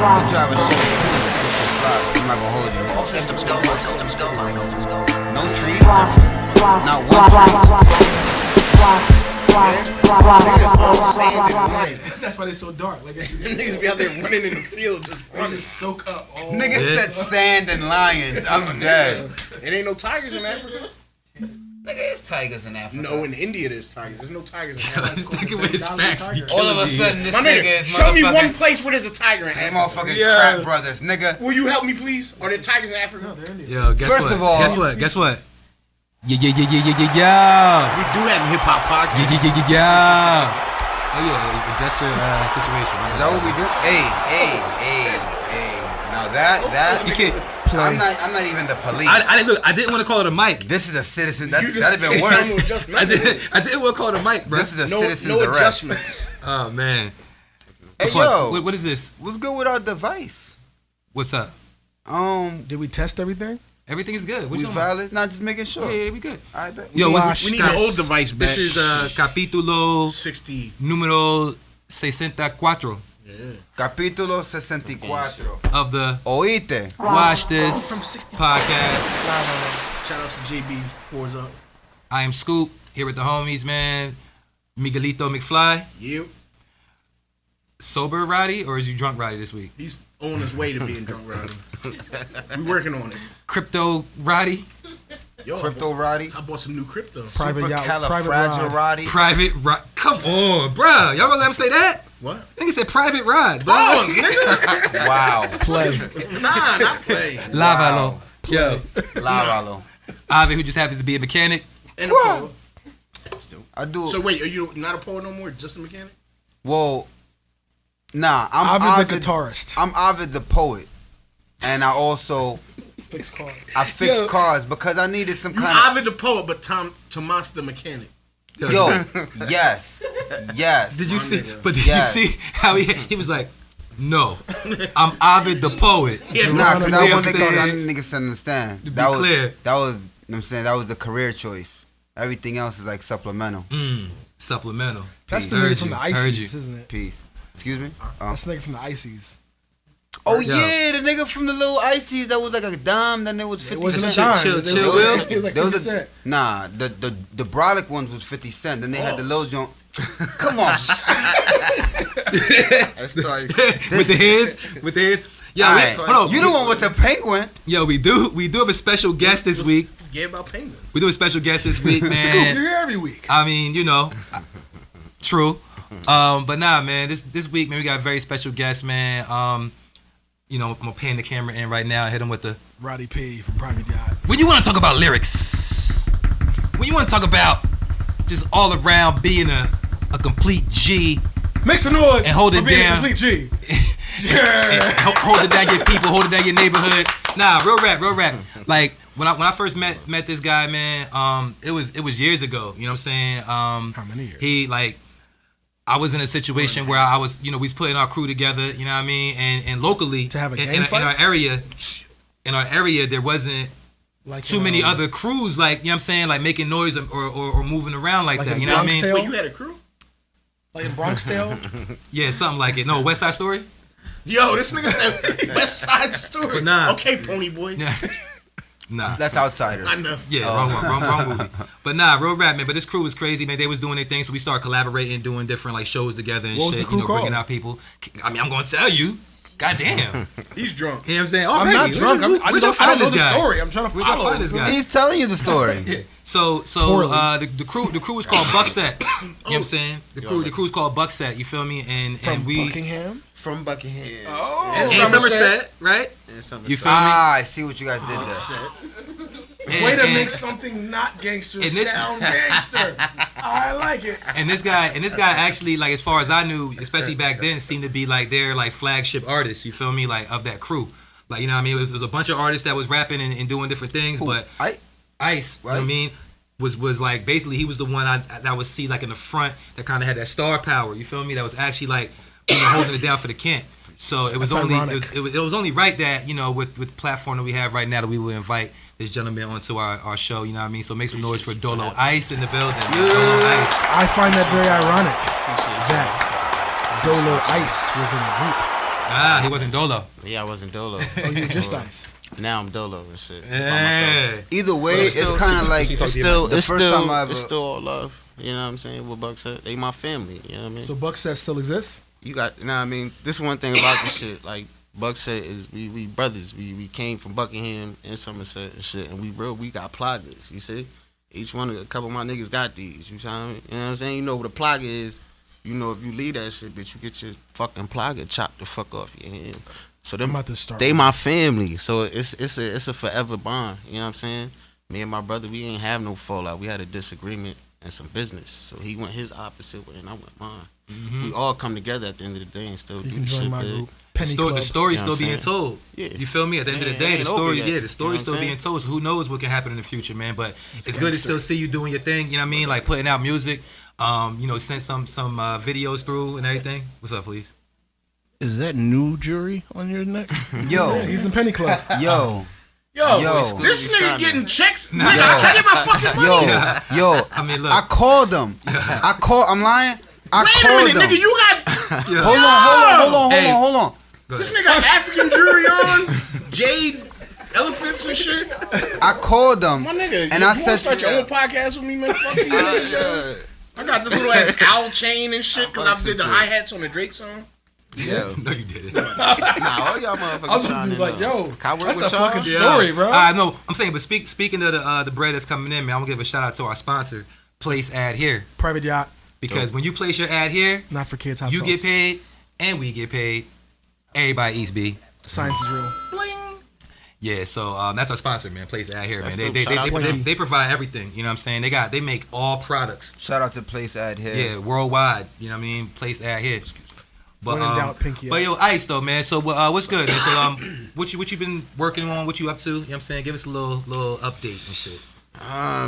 drive a Chevy Cruze. This shit fly. I'm not gonna hold you. No trees. Not one tree. That's why they so dark. Like them niggas be out there running in the field, just soak up. All Niggas said sand and lions. I'm dead. It ain't no tigers in Africa. Nigga, there's tigers in Africa. No, in India there's tigers. There's no tigers in Africa. This nigga with his facts be All of a killing me. sudden, this My nigga nigga, is show me motherfucking- one place where there's a tiger in They Africa. motherfucking crap brothers, nigga. Will you help me, please? Are there tigers in Africa? No, they're Indian. Yo, guess First what? of all- Guess what? Yeah. We do have a hip hop podcast. Yeah. Oh yeah, adjust your situation. Is that what we do? Hey. Now that You can't. I'm not even the police. I didn't want to call it a mic. This is a citizen. That'd have been worse. I didn't want to call it a mic, bro. This is a No citizen's arrest. adjustments. Oh man. Hey Fuck, yo, what is this? what's good with our device? What's up? Did we test everything? Everything is good. What We you talking about? valid? Not just making sure. Yeah, we good. I bet. Yo, We need an old device back. This is capítulo 60. número 64 Capítulo 64. of the Oíste. Wash This From 65. podcast. Shout out to JB. Fours up. I am Scoop here with the homies, man. Miguelito McFly. You. Sober Roddy, or is you drunk Roddy this week? He's on his way to being drunk riding. We working on it. Crypto Roddy. Yo, Crypto Roddy. I bought some new crypto. Private yacht, private Supercalifragilistic rod. Roddy. Private Rod. Come on, bruh. Y'all gonna let him say that? What? I think he said Private Rod, bro. Oh, nigga. Wow. Play. Nah, not play. Lavalo. Yo. Lavalo. Avi, who just happens to be a mechanic. And a poet. I do. So wait, are you not a poet no more? Just a mechanic? Well, nah. I'm Ovid the guitarist. I'm Ovid the poet, and I also Fix cars. fix cars because I needed some You kind of. Ovid the poet, but Tomas the mechanic. Yo, yes. Did you see? nigga. But did Yes. you see how he was like, no, I'm Ovid the poet. Yeah, Nah, because I You know want what I'm saying? niggas to understand. To be That was clear. you know what I'm saying, that was the career choice. Everything else is like supplemental. Supplemental. That's the Heard nigga from you, the heard you. Ices, isn't it? Peace. Excuse me. That's the nigga from the Ices. Oh Yo. yeah, the nigga from the little ices that was like a dime, then it was 50 It wasn't a cent. dime. Chill, It was- chill, it was- Will. It was like There 50 was cent. Nah, the brolic ones was 50 cent. Then they had the little joint. Come on. That's tight. With the heads. Yo, Alright, hold on. you the one with the penguin. Yo, we do have a special guest this week. Yeah, about penguins. We do a special guest this week, Scoop, you're man. here every week. I mean, you know, true. But nah, man, this week, man, we got a very special guest, man. You know, I'm gonna pan the camera in right now. Hit him with the. Roddy P from Private Yacht. When you want to talk about lyrics, when you want to talk about just all around being a complete G, Make some noise And hold it for being a down. complete G. and Yeah. hold it down your people, hold it down your neighborhood. Nah, real rap. Like when I first met this guy, man, it was years ago. You know what I'm saying? How many years? He like. I was in a situation where I was, you know, we was putting our crew together, you know what I mean, and locally To have a in gang fight? in our area, there wasn't Like too many other crews, like, you know what I'm saying, like making noise or moving around like Like that, in you know what I Bronx mean? Tale? Wait, you had a crew? Like in Bronx Tale. Yeah, something like it. No, West Side Story. Yo, this nigga said West Side Story. But nah. Okay, Pony Boy. Yeah. Nah. That's Outsiders. I know. Yeah, wrong movie. But nah, real rap, man. But this crew was crazy, man. They was doing their thing, so we started collaborating, doing different like shows together and What was shit. the crew you know, bringing called? out people. I mean, I'm gonna tell you. Goddamn. He's drunk. You know what I'm saying? I'm not drunk. I We just gonna I don't know find this the guy. story. I'm trying to We gonna follow. find this guy. He's telling you the story. Yeah. So Poorly. the crew was called Buckset. You know what I'm saying? The crew's called Buckset. You feel me? And From we Buckingham. From Buckingham. Oh. in Somerset. Somerset, right? And Somerset. You feel me? I see what you guys did there. Way to And- make something not gangster and this- sound gangster. I like it. And this guy actually, like, as far as I knew, especially back then, seemed to be like their like flagship artist. You feel me? Like of that crew. Like, you know what I mean? It was a bunch of artists that was rapping and doing different things, but Ice, you know what I mean, was like basically he was the one that would see like in the front that kind of had that star power. You feel me? That was actually like, you know, holding it down for the camp. So it was That's only ironic. it was only right that, you know, with the platform that we have right now, that we will invite this gentleman onto our show. You know what I mean? So make some noise for Dolo Ice in the building. Dolo Ice. I find that very ironic that Dolo Ice was in a group. He wasn't Dolo. Yeah, I wasn't Dolo. Oh, you were just Ice. Now I'm Dolo and shit. By myself. Yeah. Either way, it's kind of like It's still, the it's first time I ever. it's still all love. You know what I'm saying? What Buck said, they my family. You know what I mean? So Buck Set still exists? You got, you know what I mean? This one thing about this shit, like Buck said, is we brothers. We came from Buckingham and Somerset and shit, and we got plagas. You see, each one of a couple of my niggas got these. You know what I mean? You know what I'm saying? You know what a plaga is. You know if you leave that shit, bitch, you get your fucking plaga chopped the fuck off your hand. So them, I'm about to start. they my family. So it's a forever bond. You know what I'm saying? Me and my brother, we ain't have no fallout. We had a disagreement and some business. So he went his opposite way and I went mine. We all come together at the end of the day and still You do can the join shit my big. group. The Penny story's Club. still You know what being I'm told. Yeah. You feel me? At the end of the Yeah, day, it the ain't over story, yet. the You know story's what still I'm being saying? told. So who knows what can happen in the future, man? But it's good to gangster. still see you doing your thing. You know what I mean? Like putting out music. You know, send some videos through and everything. What's up, please? Is that new jewelry on your neck? Yo, He's in Penny Club. yo, Yo, yo, This nigga getting checks. Nah. Nigga, I can't get my fucking money. yo. I mean, look. I called them. I'm lying. I Wait a called minute, them. nigga. You got Hey. Hold on. Go this ahead. nigga got African jewelry on, jade elephants and shit. I called them. My nigga, And you I wanna said start to- your own podcast with me, man. Fuck you, niggas, yo. I got this little ass owl chain and shit because I did the hi hats on the Drake song. Yeah. No, you didn't. Nah, all y'all motherfuckers I was just shining like, up. yo, Can I work that's with a y'all? fucking Yeah. story, bro. No, I'm saying, but speaking of the bread that's coming in, man, I'm gonna give a shout out to our sponsor, Place Ad Here, Private yacht, because when you place your ad here, not for kids. Hot you sauce. get paid and we get paid. Everybody eats B. Science is real. Yeah, so that's our sponsor, man. Place Ad Here, That's man. dope. Shout out to them. They provide everything. You know what I'm saying? They make all products. Shout out to Place Ad here. Yeah, worldwide. You know what I mean? Place Ad Here. But When in doubt, pinky but out. yo, Ice though, man. So what's good, man? So what you been working on? What you up to? You know what I'm saying? Give us a little update and shit.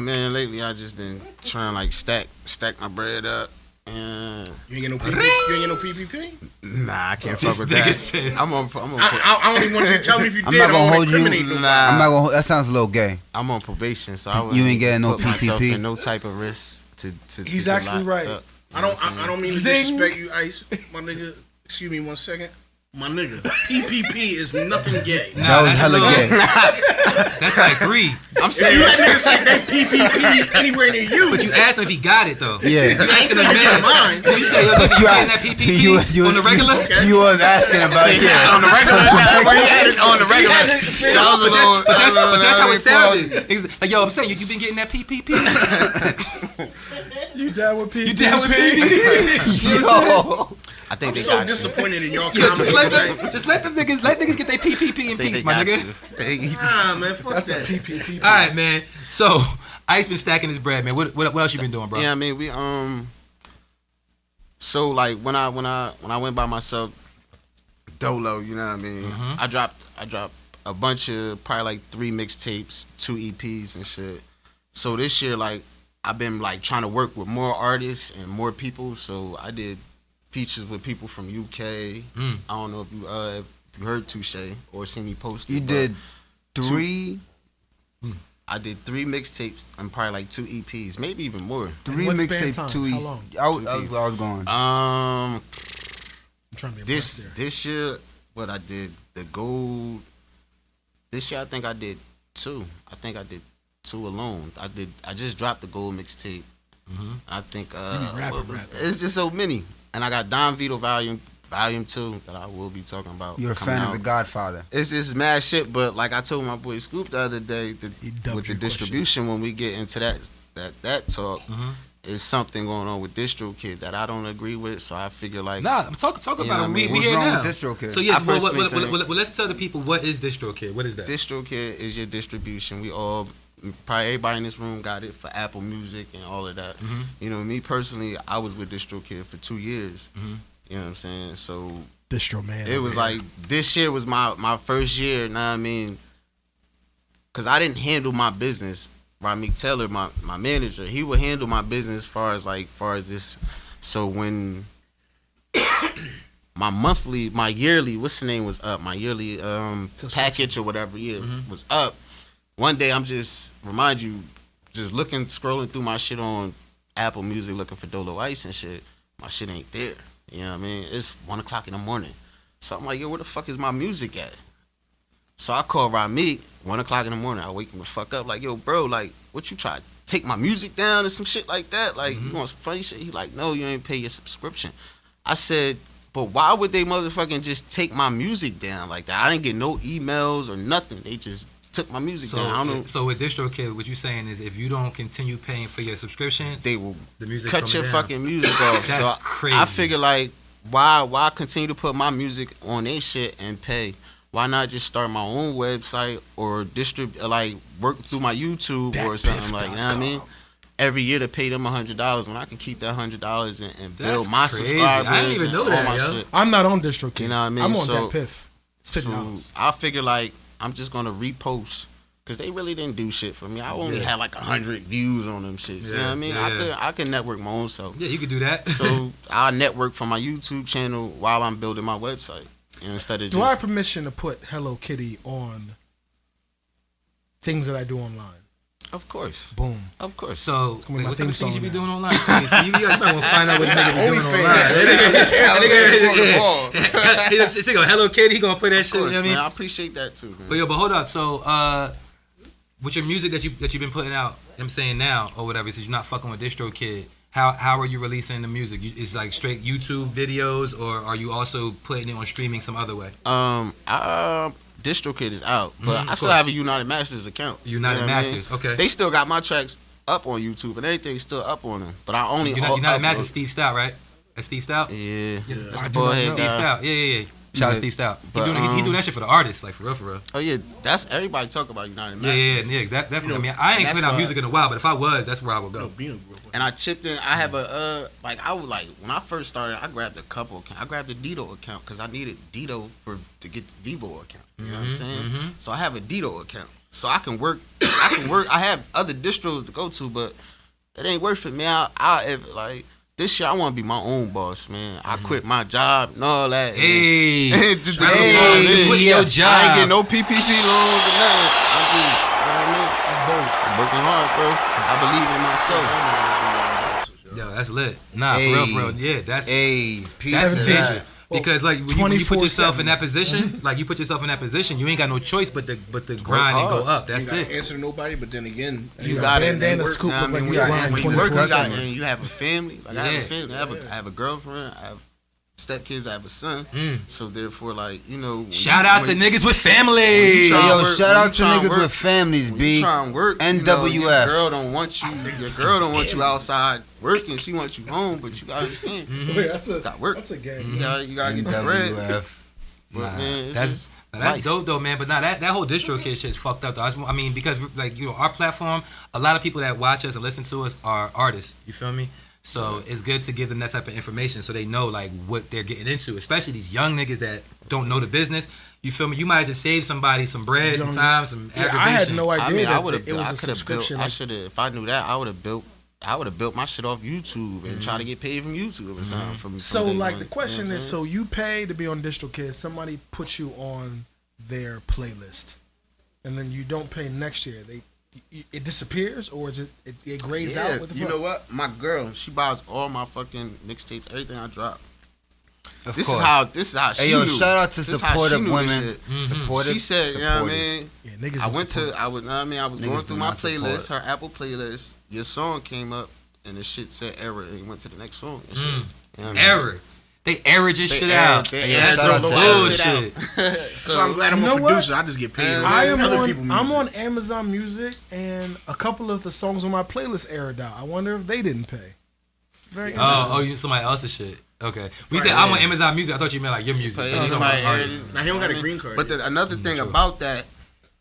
Man, lately I just been trying to like stack my bread up. And You ain't get no PPP? You ain't get no PPP? nah, I can't This fuck with nigga that. said- I'm on I don't even want you to tell me if you I'm did. not gonna I don't hold you. incriminate nobody. Nah. I'm not gonna. That sounds a little gay. I'm on probation, so I You wouldn't ain't getting no put myself PPP? in no type of risk to He's get actually locked right. up. I don't mean to Zing. disrespect you, Ice. My nigga, excuse me 1 second. My nigga, PPP is nothing gay. That was that's hella a little- gay. That's like 3. I'm If saying you let niggas say they PPP anywhere near you, But you asked him if he got it though. Yeah. You I ain't asking saying him, you man. got mine. You say, yo, But nigga, you getting that PPP on the regular? You was asking about yeah. on the regular. On the regular. That was a little. But that's how it sounded. sounded. It's like, yo, I'm saying, you been getting that PPP? you down with PPP? You down with PPP? Yo. I think I'm they so got you. disappointed in y'all Yo, comedy. just let them niggas get their PPP in They peace, my got nigga. you. They- Nah, man, fuck That's a that. All PPP. right, man. So Ice been stacking his bread, man. What else you been doing, bro? Yeah, I mean we So like when I went by myself, Dolo, you know what I mean. Mm-hmm. I dropped a bunch of probably like 3 mixtapes, 2 EPs and shit. So this year like I've been like trying to work with more artists and more people. So I did features with people from UK. I don't know if you heard Touche or seen me post it. You but did 3 I did 3 mixtapes and probably like 2 EPs, maybe even more. what span time? mixtape, 2 How E's. long? I was going. I'm trying to be a This year, what I did, the gold. This year, I think I did 2. I think I did 2 alone. I just dropped the gold mixtape. I think it's just so many, and I got Don Vito Volume 2 that I will be talking about. You're a coming fan of out. The Godfather. It's just mad shit, but like I told my boy Scoop the other day, He dubbed with the your distribution, when we get into that talk, is something going on with DistroKid that I don't agree with. So I figure like, Nah, talk You about know it. what I We mean? What's here wrong now. with DistroKid? So yes, I well, personally think- let's tell the people what is DistroKid. What is that? DistroKid is your distribution. We all, probably everybody in this room got it for Apple Music and all of that. You know, me personally, I was with DistroKid for 2 years. You know what I'm saying? So Distro man. it was like this year was my first year. Know what I mean? Because I didn't handle my business. Rameek Taylor, my manager, he would handle my business far as this. So when my yearly, what's the name was up? My yearly package or whatever, was up. One day I'm just scrolling through my shit on Apple Music looking for Dolo Ice and shit. My shit ain't there. You know what I mean? It's 1:00 in the morning. So I'm like, yo, where the fuck is my music at? So I call Ramik, 1 o'clock in the morning. I wake him the fuck up, like, yo, bro, like, what you try to take my music down and some shit like that? Like, you want some funny shit? He like, no, you ain't pay your subscription. I said, but why would they motherfucking just take my music down like that? I didn't get no emails or nothing. They just took my music down. I don't know. So with DistroKid, what you saying is if you don't continue paying for your subscription, They will the music cut your down. fucking music off. That's So crazy. I figure like, why continue to put my music on their shit and pay? Why not just start my own website or work through my YouTube or something like that? You know what I mean? Every year to pay them $100 when I can keep that $100 and build That's my crazy. subscribers. I didn't even know and all that, my yo. shit. I'm not on DistroKid. You know what I mean? I'm on So- that piff. It's So $50. I figure like I'm just gonna repost because they really didn't do shit for me. I only had like 100 views on them shit. You know what I mean? I can network my own self. Yeah, you could do that. So I network from my YouTube channel while I'm building my website. And instead of Do I have just permission to put Hello Kitty on things that I do online? of course, Boom. of course. So, gonna be my what type theme of things you be song doing online? So you might want to find out what the nigga be doing online. He go, Hello Kitty, he gonna put that Of shit, you know course, what I mean? man. I appreciate that too, man. But hold up. So, with your music that you've been putting out, I'm saying now or whatever, since you're not fucking with DistroKid, how are you releasing the music? Is like straight YouTube videos, or are you also putting it on streaming some other way? DistroKid is out, but I of still course. have a United Masters account. United You know what I mean? Masters, okay. They still got my tracks up on YouTube and everything's still up on them. But I only United upload- Masters, Steve Stout, right? That's Steve Stout. Yeah, that's I the do not boyhead know. Steve guy. Stout. Yeah. Shout out to Steve Stout. He but, doing that shit for the artists, like for real. Oh yeah, that's everybody talk about United Yeah, Masters. definitely. I mean, I ain't that's put out why- music in a while, but if I was, that's where I would go. And I chipped in. I have a I would like when I first started. I grabbed a couple. I grabbed the Dito account because I needed Dito to get the Vivo account. You know what I'm saying? So I have a Dito account, so I can work. I have other distros to go to, but it ain't worth it, man. Like this year, I want to be my own boss, man. I quit my job and all that. Hey, Just hey, hey, quit your I job. ain't getting no PPP loans or nothing. I'm just, you know what I mean? I'm working hard, bro. I believe in myself. Yo, that's lit. Nah, Hey. for real. Yeah, that's Peace that's to 17. that. major. Because like when you put yourself in 24/7. that position, like you put yourself in that position, you ain't got no choice but the grind and go hard. up. That's you it. ain't answer to nobody, but then again, You got got it. bandana Work, scoop you know look what I like mean? you When grind you work, 24/7. and you have a family. Like I have Yeah. a family. I have a girlfriend. I have stepkids. I have a son. So therefore, like you know, Shout out to niggas with when family. you try- Yo, work, shout when out you to tryna niggas work, with families, when B. you try and work, you know, NWF. your girl don't want you. Your girl don't want you outside working. She wants you home, but you gotta understand. Wait, that's a Got work. That's a gang. You gotta get the bread. NWF. But Nah, man, it's that's just that's life. dope though, man. But now that whole DistroKid shit's fucked up though. I mean, because like our platform, a lot of people that watch us and listen to us are artists. You feel me? So it's good to give them that type of information so they know like what they're getting into, especially these young niggas that don't know the business. You feel me? You might have just saved somebody some bread, some time, some aggravation. I had no idea I mean, I that would have. it was I a could have built. subscription. I should have. If I knew that, I would have built. My shit off YouTube and try to get paid from YouTube or something. From So, day like, one. the question You know what is, I'm so you pay to be on DistroKid, somebody puts you on their playlist, and then you don't pay next year. It disappears, or is it grays saying? out? What the you fuck? know what? My girl, she buys all my fucking mixtapes, everything I drop. Of This course. is how she Hey, yo, knew. shout out to This is how she supportive knew this women. shit. Supportive. She said, you know what I supportive. mean? Yeah, niggas. I don't went support. to, I was, you know what I mean? I was Niggas going do through my not support. playlist, her Apple playlist. Your song came up, and the shit said error, and it went to the next song. And shit. You know what I mean? Error. They errored your They shit errored- out. they Yeah, errored shout out the to bullshit bullshit. out. so I'm glad I'm You a know what? producer. I just get paid. I am other on. people's I'm music. on Amazon Music, and a couple of the songs on my playlist aired out. I wonder if they didn't pay. Very Oh, you somebody else's shit. Okay. We said I'm on Amazon Music. I thought you meant like your music. But You talking anybody about aired artists. it. Now he don't got a green card. But another thing about that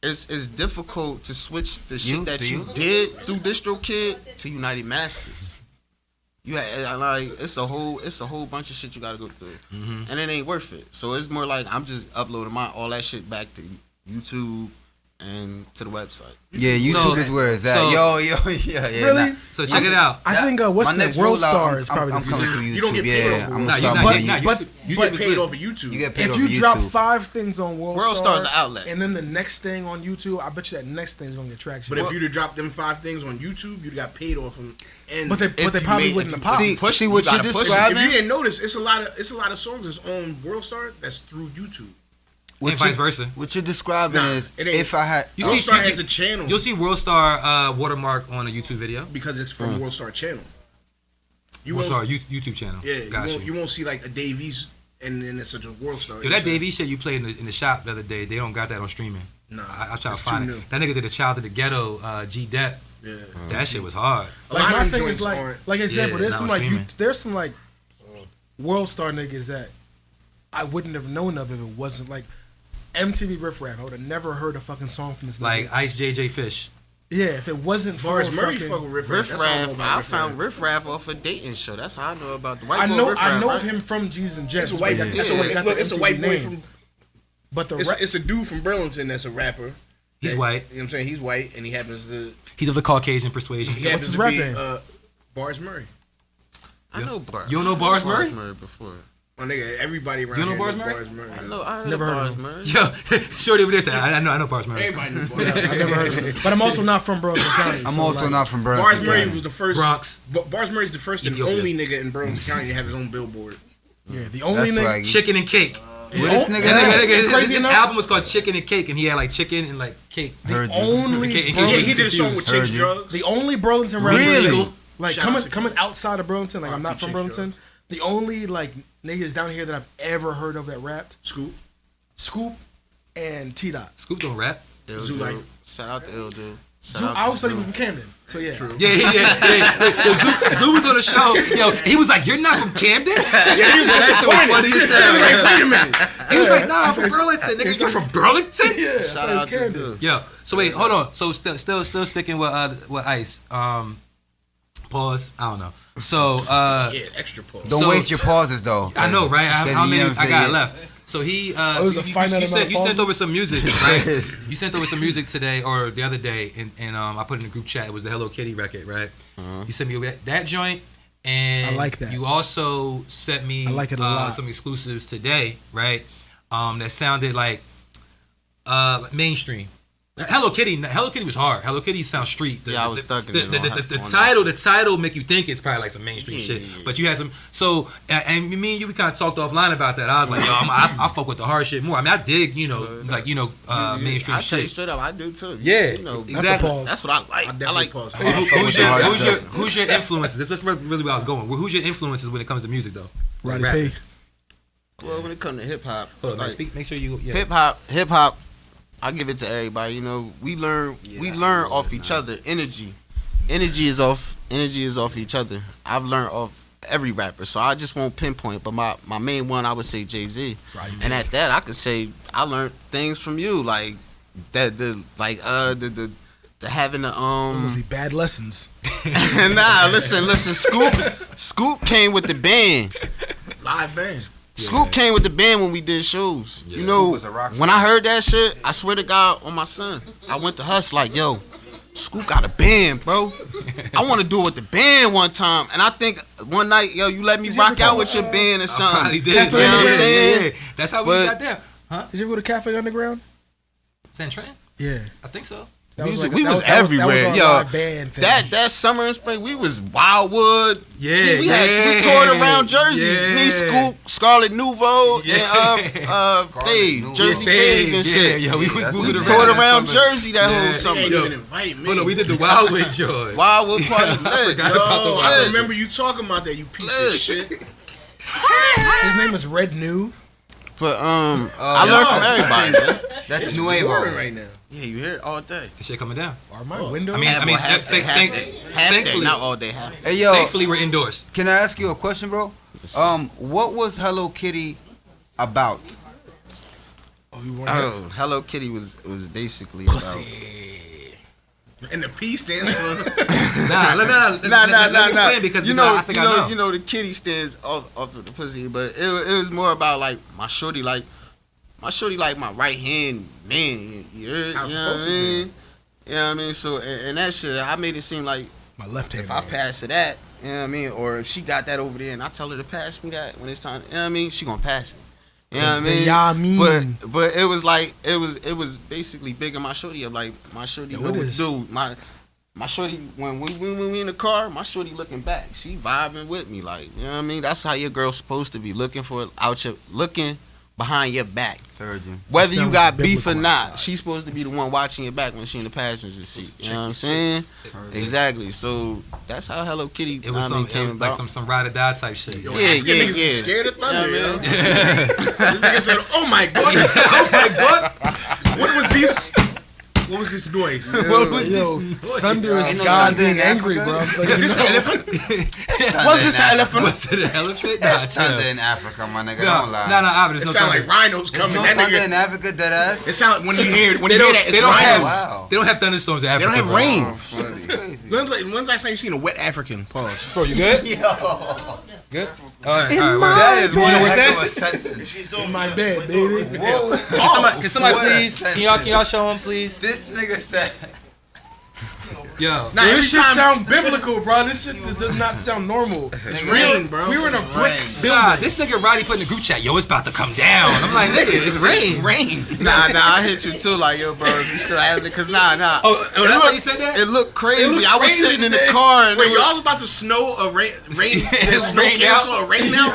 is it's difficult to switch the shit that you did through DistroKid to United Masters. You had, like it's a whole bunch of shit you gotta go through, and it ain't worth it. So it's more like I'm just uploading all that shit back to YouTube, and to the website. Yeah, YouTube is where it's at. Yeah. Really? Nah. So check it out. I think what's My the next World rollout, Star is probably I'm the coming future. through YouTube. You don't get paid Yeah, off I'm of gonna Nah, start you making not- YouTube. You get paid off of YouTube. You get paid If off you of drop YouTube. 5 things on World Star's an outlet. and then the next thing on YouTube, I bet you that next thing's gonna get traction. But if you'd have dropped them 5 things on YouTube, you'd got paid off them. And but they probably wouldn't have popped. See, Push it, what you you're gotta push it. describing. if you didn't notice, it's a lot of songs that's on World Star that's through YouTube. What And you- vice versa. What you're describing Nah, is it ain't. if I had. You World see- Star has a channel You'll see World Star watermark on a YouTube video. because it's from World Star channel. You World won't, Star YouTube channel. yeah, Gotcha. you won't see like a Davies and then it's such a World Star. Yo, that Dave E shit you played in the shop the other day, they don't got that on streaming. Nah, I try to it's find too it. new. That nigga did a Child of the Ghetto, G Dep. Yeah. That shit was hard. A Like lot my of them thing joints is aren't. like example, Yeah, there's not some on like streaming. there's some like World Star niggas that I wouldn't have known of if it wasn't like MTV Riff Raff. I would have never heard a fucking song from this Like nigga. Ice JJ Fish. Yeah, if it wasn't for Forrest Murray fucking, fuck with Riff Riff Raff. That's all I know Raff, about I Riff found Raff. Riff Raff off a dating show. That's how I know about the white I boy know Riff I Raff, know right? him from G's and Jets. It's a white. but That's he a, got look, the it's a MTV white boy name. from. But the It's a dude from Burlington that's a rapper. He's that- white. You know what I'm saying? He's white and he happens to. He's of the Caucasian persuasion. He What's happens his to rap be name? Bars Murray. I know Bars. You don't know Bars Murray? before. My nigga, everybody around You know here Bars knows Murray? Bars Murray. I know. I heard Never heard Bars of him. Murray. Yo, Shorty over there said, I know Bars Murray. Everybody knows Bars I've Murray. never heard of him. But I'm also not from Burlington County. I'm so, also like, not from Bars Burlington. Murray County. was the first. Bronx. Bars Murray's the first and Ethiopia. only nigga in Burlington County to have his own billboard. Yeah, the only That's nigga. like Chicken and Cake. where this nigga That at? nigga, his Crazy enough? album was called Chicken and Cake, and he had like chicken and like cake. Heard you. Only Okay, Yeah, Burlington, he did a song with Heard Chase you. Drugs. the only Burlington rapper. Really? Like Shout out to coming outside of Burlington, like I'm not from Chase Burlington. The only like niggas down here that I've ever heard of that rapped, Scoop. Scoop and T Dot. Scoop don't rap. Ill Zoo Dude. like- Shout out to Ill Dude. Shout Zoo, out I to always thought he Zoo. was from Camden, so yeah. Yo, Zoo was on the show. Yo, he was like, "You're not from Camden?" Yeah, he was That shit was funny as hell. like, wait a minute. He was like, "Nah, I'm from Burlington, nigga. You're from Burlington?" Yeah, Shout I thought out it was to Camden. Zoo. Yo, so wait, hold on. So still sticking with Ice. Pause. I don't know. So Yeah, extra pause. Don't So- waste your pauses though. I know, right? How Because many you know what I I'm got saying? left? So he, it was so a finite amount of you sent pauses? over some music, right? You sent over some music today or the other day, and I put it in the group chat. It was the Hello Kitty record, right? You sent me over that joint, and I like that. You also sent me I like it a lot. some exclusives today, right? That sounded like mainstream. Hello Kitty was hard. Hello Kitty sounds street. Yeah, I was thugging it The on title make you think it's probably like some mainstream shit. Yeah. But you had some. So and me and you, we kind of talked offline about that. I was like, yo, I fuck with the hard shit more. I mean, I dig, mainstream I tell you shit. straight up, I do too. Yeah, You know, exactly. pause. That's what I like. I I definitely like. pause. Who's your influences? That's really where I was going. Who's your influences when it comes to music though? Roddy Rap. P. Well, when it comes to hip hop, Hold on, man, like, speak. Make sure you. Yeah. hip hop. I give it to everybody. You know, we learn off each other. Energy is off each other. I've learned off every rapper, so I just won't pinpoint. But my main one, I would say Jay-Z. And at that, I could say I learned things from you, like the having the Mostly bad lessons. Nah, listen. Scoop came with the band. Live band. Scoop came with the band when we did shows. Yeah. You know, Scoop was a rock when I heard that shit, I swear to God on my son, I went to Huss like, yo, Scoop got a band, bro. I want to do it with the band one time. And I think one night, yo, you let me rock out with your band or I something. probably did. Cafe You know what I'm Underground? saying? Yeah, that's how we But- got there. Did you ever go to Cafe Underground? San Tran? Yeah. I think so. That Music, like- we that was that that everywhere, our yo. live band thing. That summer in spring, we was Wildwood. Yeah, we toured around Jersey. yeah. Me, Scoop, Scarlet Nouveau, Yeah. and Fave, Nouveau. Jersey Yeah, Fave and shit. Yeah, we was that's moving what We we around. toured that around summer. Jersey that Yeah. whole You summer. ain't Yo. even invite me. Oh no, we did the Wildwood joint. Wildwood party lit. Forgot about the Yo, I Wildwood. remember you talking about that, you piece of Look. shit. His name is Red New. But I learned from everybody. Man. That's Boring Nuevo. right now. Yeah, you hear it all day. That shit coming down. Are my windows? I mean, Half day, thankfully, not all day. Half day. Hey yo, thankfully we're indoors. can I ask you a question, bro? What was Hello Kitty about? Oh, Hello Kitty was basically about. And the P stands for. Let me explain because I think I know. You know the kitty stands off of the pussy, but it was more about like my shorty, like my shorty like my right hand man. You know what I mean? You know what I mean? So and that shit, I made it seem like My left hand. if I pass her that, you know what I mean, or if she got that over there and I tell her to pass me that when it's time, you know what I mean, she gonna pass me. You know what I mean? Yeah, I mean. But it was like it was basically bigging my shorty up. Like my shorty know what to do. My shorty when we in the car, my shorty looking back. She vibing with me, like, you know what I mean? That's how your girl's supposed to be, looking behind your back. Whether you got beef or not, she's supposed to be the one watching your back when she in the passenger seat. You know what I'm saying? Exactly. So that's how Hello Kitty It was came about. like some ride or die type shit. Yeah. Scared of thunder, Yeah, This nigga said, "Oh my god, Oh my god! what was this? What was this noise? What was Yo, this noise? thunder is Ain't no God thunder in being angry, Africa. bro. Like, Is this an elephant? Was this an elephant? Was it an elephant? That's chill. thunder in Africa, my nigga. No, Don't lie. no, there's It no sound thunder. like rhinos There's coming. no That thunder nigga. in Africa, dead ass. It sound when you hear that. They It's don't have. rhinos. Wow. They don't have thunderstorms in Africa. They don't have bro. rain. Oh, funny. Crazy. When's last time you seen a wet African? Pause. Bro, you good? Yo. Good. All right. All right. That is one what's heck of that? a sentence. in my bed, baby. Whoa. Can somebody What a please? Can y'all show him, please? This nigga said. Yo. Nah, Yo, every this shit time sound biblical, bro. This shit does not sound normal. it's rain, bro. We were in a brick building. God, this nigga Roddy put in the group chat, yo, it's about to come down. I'm like, nigga, it's rain. rain. Nah, I hit you too, like, yo, bro, you still having it? Cause nah. Oh, that's why you said that? It looked crazy. looked I was crazy sitting in the today. car and Wait, it was, y'all was about to snow a rain? It's Snow rain cancel out. a rain now?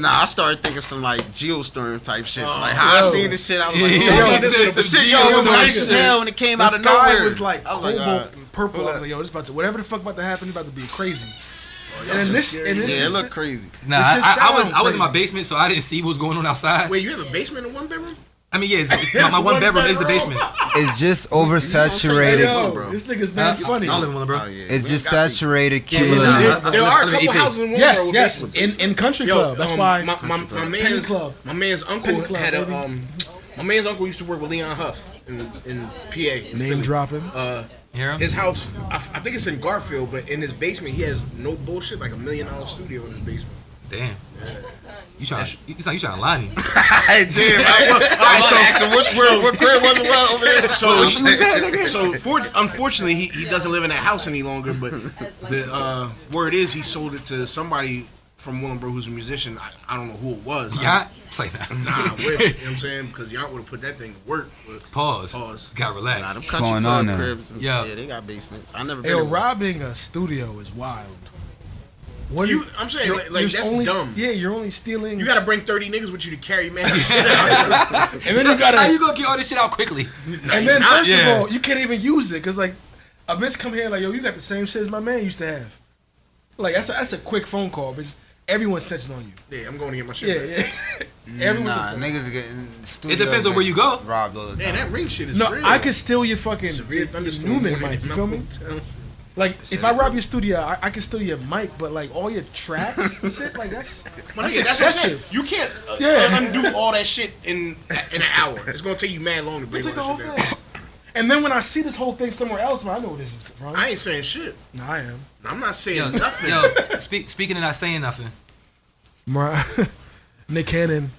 nah, I started thinking some like geostorm type shit. Oh, like how I yo. seen this shit, I was like, Yo, yo, this is the some shit, yo, it was geostorm nice shit. as hell when it came The out of sky nowhere. was like I was like, cobalt and purple. I was like, yo, this about to whatever the fuck about to happen. It's about to be crazy. And then this yeah, shit it looked crazy. Nah, This shit I was in my sound basement, so I didn't see what was going on outside. Wait, you have a basement in one bedroom? I mean, yeah, my one bedroom is the basement. It's just oversaturated. Yo, bro. this nigga's not funny. I live in one, bro. Oh, yeah. It's We just got saturated yeah, cumulative. yeah. There are a I live in couple EP. houses in one Yes, with yes. basements. In Country Club. That's why. my Penny Club. my man's uncle Penny Club, had a baby. my man's uncle used to work with Leon Huff in PA. in Name Philly. dropping. Hear him? His house, I think it's in Garfield, but in his basement he has no bullshit, like $1 million studio in his basement. Damn. You trying to lie me. I did. I was asking what crib was it over there? So unfortunately, he doesn't live in that house any longer. But the word is he sold it to somebody from Willenboro who's a musician. I don't know who it was. Yacht? It's like, Nah, I wish. You know what I'm saying? Because y'all would have put that thing to work. But pause. Pause. Got Nah, relaxed. them country going club on now? cribs, Yeah. yeah, they got basements. I never been. Yo, in one. robbing a studio is wild. What I'm saying, like you're that's only, dumb. Yeah, you're only stealing. You got to bring 30 niggas with you to carry man. and then you gotta. How you gonna get all this shit out quickly? And then not. first Yeah. of all, you can't even use it because like a bitch come here like, yo, you got the same shit as my man used to have. Like that's a quick phone call, but everyone's snitching on you. Yeah, I'm going to get my shit. Yeah, back. yeah. Everyone's Nah, snitching. niggas are getting It studios depends on where you go. robbed all the Man, time. that ring shit is No, real. I could steal your fucking Severe your thunderstorm. Newman mic. You feel me? Like if I rob your studio, I can steal your mic, but like all your tracks and shit, like that's What I'm saying. excessive. You can't Yeah. undo all that shit in an hour. It's gonna take you mad long to bring Take the all whole that shit down. thing. And then when I see this whole thing somewhere else, man, I know what this is from. I ain't saying shit. No, I am. I'm not saying Yo, nothing. speaking of not saying nothing. Nick Cannon.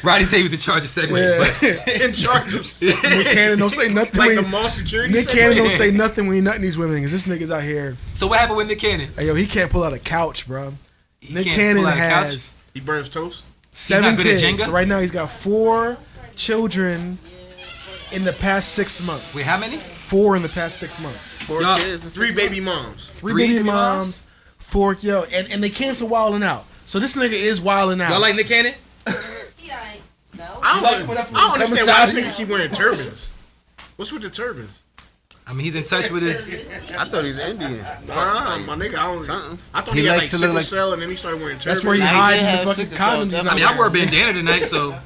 Roddy said he was in charge of segways, Yeah. but In charge of Nick Cannon don't say nothing. like when- the mall security. Nick segment. Cannon don't say nothing when he nutting these women because this nigga's out here. so what happened with Nick Cannon? Hey, yo, he can't pull out a couch, bro. He Nick can't Cannon pull out a couch? has He burns toast. 7 not good at kids. Jenga? So right now he's got 4 children in the past 6 months. Wait, how many? 4 in the past 6 months. 4 Y'all- kids and 3 6 baby moms. 3 Three baby baby moms? moms, 4 yo, and they cancel wilding out. So this nigga is wilding out. Y'all like Nick Cannon? He alright. No. I don't, like when I I don't understand come why this inside- nigga keep wearing turbans. What's with the turbans? I mean, he's in touch with his. I thought he was Indian. Nah, my nigga, Something. I thought He he had like likes to look sickle like- cell and then he started wearing turbans. That's where he Nah, he hides did the have fucking sickle cell, condoms. he's I not mean, I wore a wearing. bandana tonight, so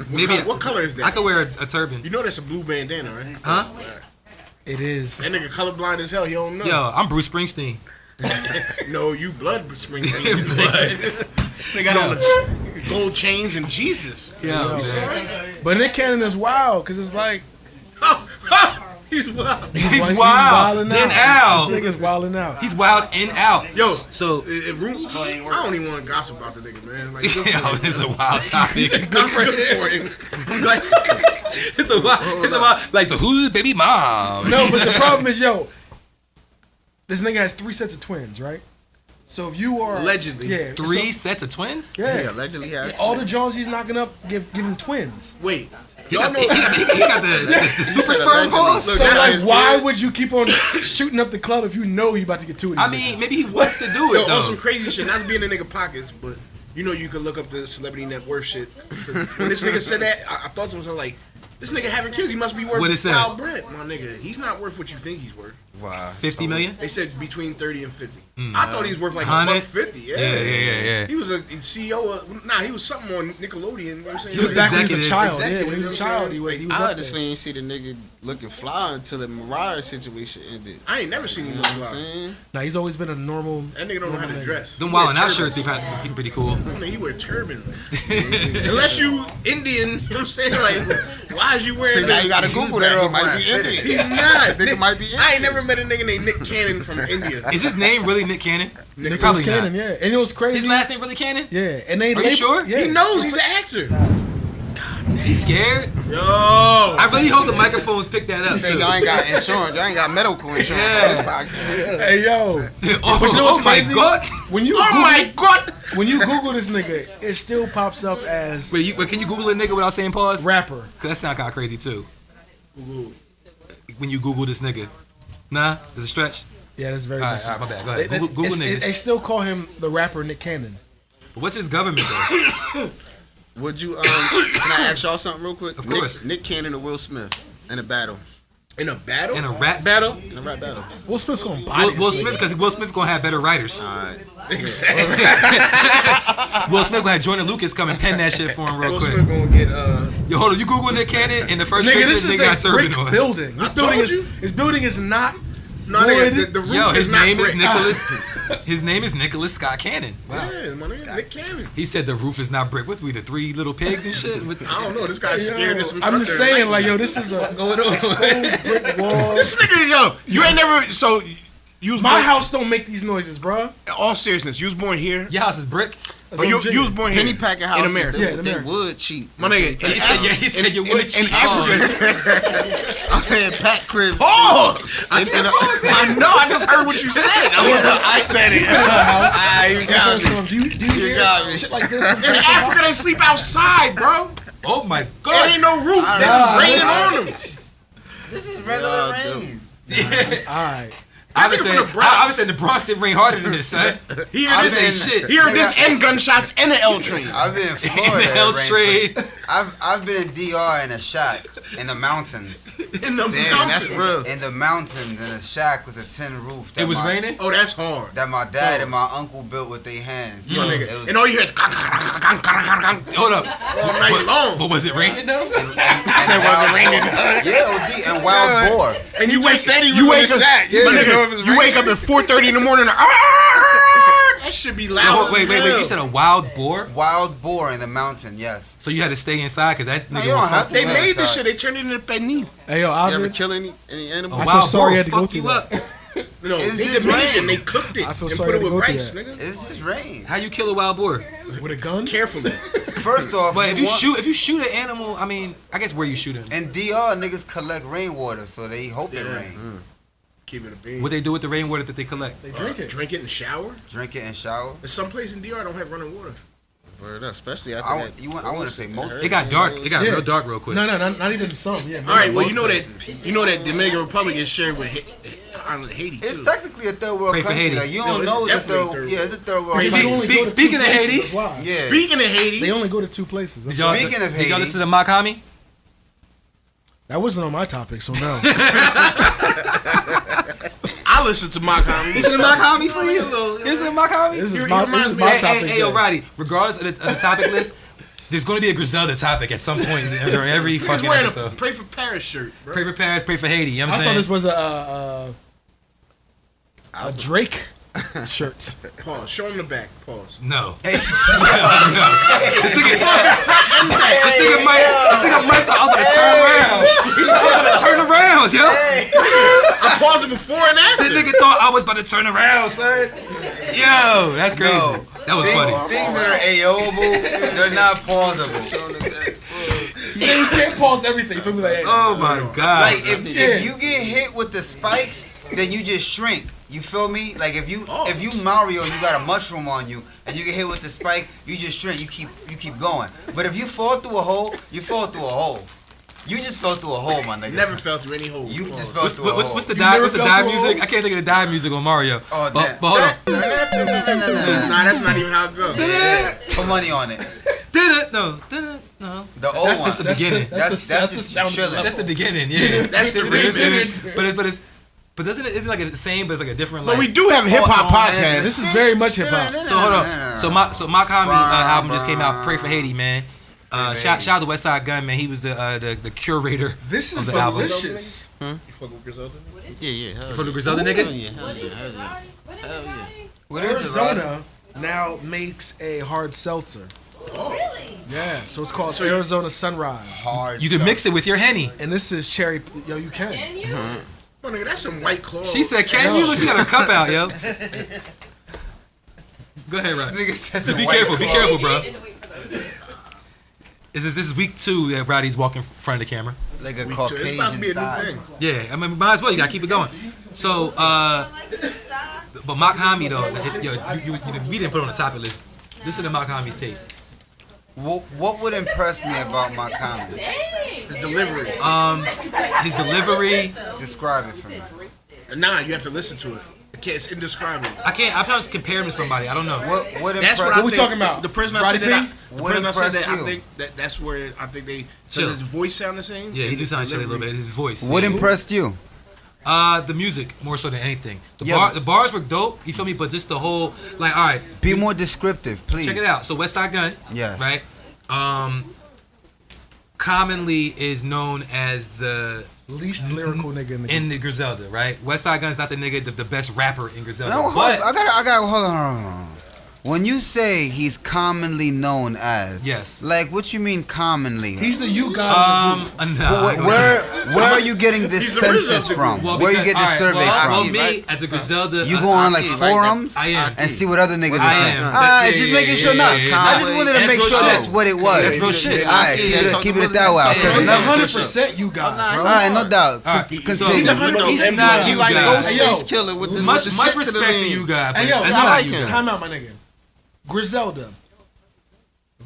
maybe What color is that? I could wear a turban. You know that's a blue bandana, right? Huh? It is. That nigga colorblind as hell. He don't know. Yo, I'm Bruce Springsteen. No, you blood Springsteen. They got on the gold chains and Jesus. Yeah. But Nick Cannon is wild because it's like He's wild. He's wilding wild. Then out. This nigga's wilding out. He's wild in out. Yo, So if Root, I don't even want to gossip about the nigga, man. Like, good yo, for him. it's a wild topic. Good for him. Like, It's a wild. Like, so who's the baby mom? No, but the problem is, yo, this nigga has 3 sets of twins, right? So if you are Allegedly. yeah, 3 sets of twins? yeah, allegedly has. all the Jones he's knocking up, give him twins. wait. He Y'all got, know. he got the super sperm pause. Look, So that like, is why weird. would you keep on shooting up the club if you know you about to get 2 of these? I mean, maybe he wants to do Yo, it on some though. crazy shit, not to be in the nigga pockets, but you know you could look up the celebrity net worth shit. When this nigga said that, I thought to myself like, this nigga having kids, he must be worth What it say? wild bread, my nigga. He's not worth what you think he's worth. Wow. 50 million? They said between 30 and 50. I thought he was worth like 100? $150. Yeah. He was a CEO of, he was something on Nickelodeon. You know what I'm saying? He was back when he was a executive. child. Executive, Yeah, when he was a child, he was I up there. honestly ain't see the nigga looking fly until the Mariah situation ended. I ain't never seen him You know look what I'm fly. saying? Nah, he's always been a normal. That nigga don't know how to dress. Them He wear wildin' out turbans. shirts be pretty cool. He wear turbans. Unless you Indian, you know what I'm saying? Like, why is you wearing See, now you that? gotta Google that. He might be He's Indian. not. Nigga might be Indian. I ain't never met a nigga named Nick Cannon from India. Is his name really Nick Cannon? Nick Probably Cannon, not. yeah, and it was crazy. His last name really Cannon? yeah, and they Are you sure? Yeah, He knows he's an actor. He's scared? Yo. I really hope the microphones pick that up. Say too. y'all ain't got insurance. Y'all ain't got medical insurance. Yeah. on this podcast. Hey yo, Oh, But you know what's oh my crazy? god! when you Oh Google, my god. when you Google this nigga, it still pops up as Wait, can you Google a nigga without saying pause? rapper. Cause that sound kind of crazy too. When you Google this nigga, nah, it's a stretch. Yeah, that's very. All much right, my bad. Go They, ahead. Google niggas. they still call him the rapper Nick Cannon. What's his government though? Would you, can I ask y'all something real quick? Of course. Nick Cannon or Will Smith in a battle. In a battle? In a rap battle? In a rap battle. Will Smith's gonna body Will this Smith, nigga. because Will Smith gonna have better writers. Alright. Will Smith gonna have Jordan Lucas come and pen that shit for him real Will quick. Smith gonna get Yo, hold on, you Google Nick Cannon in the first Nigga, picture, this is nigga got a turban brick on. building. This I building told is you. this building is not. No, nigga, Wood. the roof Yo, is his not name is brick. Nicholas. His name is Nicholas Scott Cannon. Wow. Yeah, my nigga, Nick Cannon. He said the roof is not brick. What we the 3 little pigs and shit? What I don't know. This guy's scared. This I'm just saying, like, yo, this is a going on? exposed brick wall. This nigga, yo, you ain't never. So you was My born, house don't make these noises, bro. in all seriousness, you was born here, Your house is brick. but you was born here Penny packer in houses, America. Yeah, in they America. would cheap. My nigga, He said, yeah, he said you would in cheat. Africa. I had pack cribs. Pause. They been I know. I just heard what you said. I said it. You got me. Do you You hear got me. shit like this? In Africa, they sleep outside, bro. Oh my There god. ain't no roof. They just raining on them. This is regular rain. All right. I was nigga saying, from the Bronx. I was saying the Bronx it rain harder than this, son. He hear I've this been- shit. He hear this and gunshots and the L train. I've been in In Florida. the L it rained trade. for- I've been in DR in a shack in the mountains. In the Damn, that's mountains. real. In the mountains in a shack with a tin roof. It was raining. Oh, that's hard. That my dad and my uncle built with their hands. My It nigga. was- And all you hear is all Hold up. night long. But was it raining though? said was it raining? Yeah, OD and wild boar. And you just said he was you in wake the up, shack. You my didn't nigga, know if it was you wake up raining. at 4:30 in the morning. That should be loud. Wait. as hell. You said a wild boar? Wild boar in the mountain, yes. So you had to stay inside because that No, nigga you don't will have fuck to. They you. made this Sorry. shit. They turned it into pernil. Hey, yo, You ever Alvin. kill any animal? A I feel wild sorry boar I had to go fuck through you that. up. No, It's they just did it rain. and they cooked it I feel and sorry put it to with go through rice, that. nigga. It's just rain. How you kill a wild boar? With a gun? Carefully. First off, But if you want- shoot an animal, I mean, I guess where you shoot him. in DR, niggas collect rainwater, so they hope it Yeah. rain. Keep it a bean. What they do with the rainwater that they collect? They drink it. Drink it and shower. Drink it and shower. There's some place in DR don't have running water. Word up, especially after I that. want to say most. It got dark. It got Yeah. real dark real quick. No, not even some. Yeah. All right, well most you know that places. Dominican Republic is shared with Island Haiti too. It's technically a third world Pray for country. Haiti. Like, you No, don't it's know it's a definitely third. third Yeah, it's a third world Speak- They country. only go to speaking two of places, Haiti- that's why. Yeah. Speaking of Haiti, They only go to two places. That's Did y'all, Speaking of did y'all Haiti- listen to Makami? That wasn't on my topic, so no. I listen to my comedy. Listen to Makami, please. Listen to Makami. This is You're- my, you this is remind my me- topic. Hey, yo, day. Roddy. Regardless of the topic list, there's going to be a Griselda topic at some point during every He's fucking wearing a episode. Pray for Paris shirt, bro. Pray for Paris, pray for Haiti. You know what I I'm thought saying? this was a Drake shirt. Pause. Show him the back. Pause. No. no. This nigga might. This nigga might. I'm gonna turn around. I'm gonna turn around, yo. the before and after. This nigga thought I was about to turn around, son. Yo, that's crazy. No. That was funny. Things that are AO'able, they're not pausable. Yeah, you can't pause everything. Feel me like, hey, Oh my god. Like if you get hit with the spikes, then you just shrink. You feel me? Like if you Mario and you got a mushroom on you and you get hit with the spike, you just shrink. You keep going. But if you fall through a hole, you fall through a hole. You just fell through a hole, my nigga. Never fell through any hole. You just fell through a hole. What's the dive music? I can't think of the dive music on Mario. Oh, but hold on. Nah, that's not even how it goes. Put money on it. No. The old one. That's the beginning. That's just chilling. That's the beginning, yeah. That's the remix. But doesn't it? Isn't it like the same? But it's like a different. But like, we do have a hip hop podcast. this is very much hip hop. So hold on. So Mock Homie album just came out. Pray for Haiti, man. Shout out to West Side Gun, man. He was the curator. This is of the album. delicious. You fuck with Griselda? Yeah. For the Griselda niggas. What is it, Arizona now makes a hard seltzer. Really? Yeah, so it's called Arizona Sunrise. Hard. You can mix it with your Henny. And this is cherry. Yo, you can. Can you? Oh, nigga, that's some White Claw. She said, "Can you?" She got her cup out, yo. Go ahead, Rod. Nigga said Be the careful, White be Claw. careful, bro. Wait for those. This is week 2 that Roddy's walking in front of the camera. Like a It's about to be a Caucasian new thigh. thing. Yeah, I mean, might as well. You gotta keep it going. So, but Mock Homie though, we didn't put it on the topic list. Listen to Mock Homie's tape. What would impress me about my comedy? His delivery. His delivery. Describe it for me. Nah, you have to listen to it. It's indescribable. I'm trying to compare him to somebody. I don't know. What That's impressed what I we think. talking about? The person I Roddy said that. P? The What person I said that. impressed I you? think that's where I think they. Chill. Does his voice sound the same? Yeah, he do sound chilly a little bit. His voice. What yeah. impressed you? The music more so than anything. Yeah. The bars were dope. You feel me? But just the whole like, all right. Be more descriptive, please. Check it out. So West Side Gun. Yes. Right. Commonly is known as the Least lyrical nigga in the game. in the Griselda, right? West Side Gun's not the nigga, the best rapper in Griselda. No, but I got. Hold on. When you say he's commonly known as, yes, like what you mean commonly? He's the you guy. no, Where are you getting this He's the census Rizzo from? Well, Where you because- get this all right, survey well, from? Well, me as a Griselda, You go on like I- forums I am. and see what other niggas I are saying. am. Alright, Yeah, just yeah, making yeah, sure. yeah, Nah, yeah, I just yeah. wanted to That's make real sure shit. that's what it was. That's real shit. Alright, keep it that way. He's Yeah. 100% you guy, bro. Alright, no doubt. All right, Continue. He's a hundred. He's not He you like guys. Ghostface yo, Killer with the Much with the shit to the respect to lean. you guys, but Hey, yo, that's I not like you him. guys. time out, my nigga. Griselda.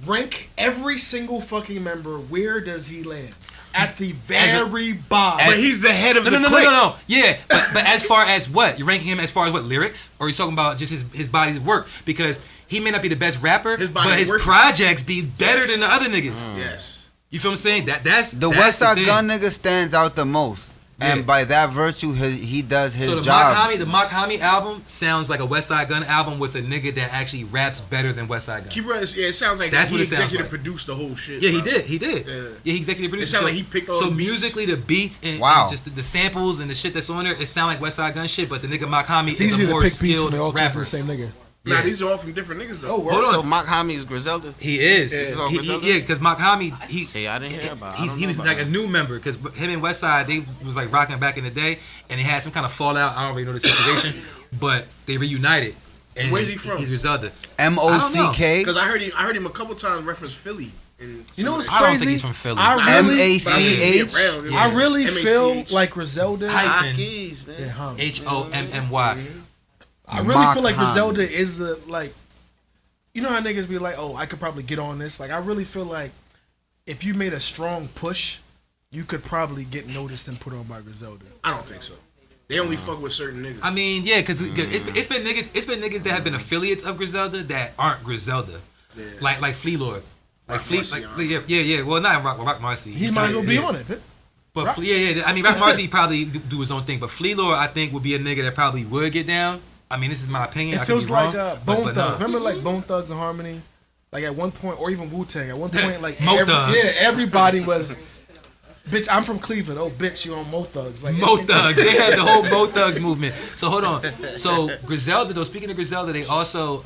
Rank every single fucking member. Where does he land? At the very bottom. But he's the head of the No. clique. Yeah, but as far as what? You're ranking him as far as what, lyrics? Or are you talking about just his body's work? Because he may not be the best rapper, His body's but his work. projects be better than the other niggas. Yes. You feel what I'm saying? That's The that's West Side thing. Gun nigga stands out the most. Yeah. And by that virtue, he does his So the job. Mock Homie album sounds like a West Side Gun album with a nigga that actually raps better than West Side Gun. Keep right. Yeah, it sounds like That's he what it sounds executive like. produced the whole shit. Yeah, he bro. did. Yeah, he executive It produced. sound like he picked all So the beats. musically, the beats and, Wow. and just the samples and the shit that's on there, it sound like West Side Gun shit. But the nigga Mock Homie It's is easy a to more pick beats when skilled they all come from rapper. the same nigga. Nah, Yeah. these are all from different niggas though. Hold on. So Mock Homie is Griselda. He is. This is all Griselda? Yeah, because Mock Homie, Say I didn't hear about. he was like a new member because him and Westside, they was like rocking back in the day, and they had some kind of fallout. I don't really know the situation, but they reunited. And Where's he from? He's Griselda. MOCK. Because I heard him a couple times reference Philly. You know what's I don't crazy? think he's from Philly. I really, MACH. I really feel MACH. like Griselda. Hyphen. Keys, man. Yeah, huh. HOMMY. I really Mock feel like Homie. Griselda is the like. You know how niggas be like, oh, I could probably get on this. Like, I really feel like if you made a strong push, you could probably get noticed and put on by Griselda. I don't think so. They only fuck with certain niggas. I mean, yeah, because it's been niggas that have been affiliates of Griselda that aren't Griselda, Yeah. like Flea Lord, like Rock Flea, Marcy, like yeah. Well, not Rock Marcy. He might as well be on it. But Rock- yeah. I mean, Rock Marcy probably do his own thing, but Flea Lord I think would be a nigga that probably would get down. I mean, this is my opinion. I It could feels be wrong, like but Bone Thugs. no. Remember, like Bone Thugs and Harmony, like at one point, or even Wu Tang. At one point, like Mo Thugs. yeah, everybody was. Bitch, I'm from Cleveland. Oh, bitch, you on Mo Thugs? Like Mo Thugs. They had the whole Mo Thugs movement. So hold on. So Griselda, though, speaking of Griselda, they also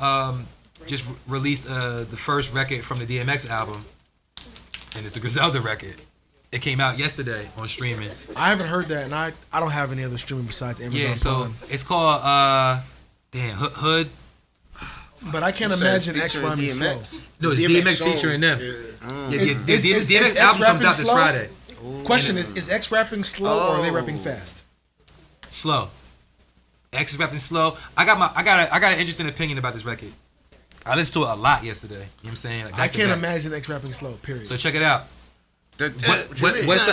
just released the first record from the DMX album, and it's the Griselda record. It came out yesterday on streaming. I haven't heard that, and I don't have any other streaming besides Amazon. Yeah, so Prime. it's called Hood. But I can't You said imagine X featuring rhyming slow. DMX. No, it's DMX DMX song. featuring them. Yeah. Is DMX X album comes rapping out this slow? Friday. Question is X rapping slow or are they Oh. rapping fast? Slow. X is rapping slow. I got an interesting opinion about this record. I listened to it a lot yesterday. You know what I'm saying? Like, I back to can't back. imagine X rapping slow. Period. So check it out. What West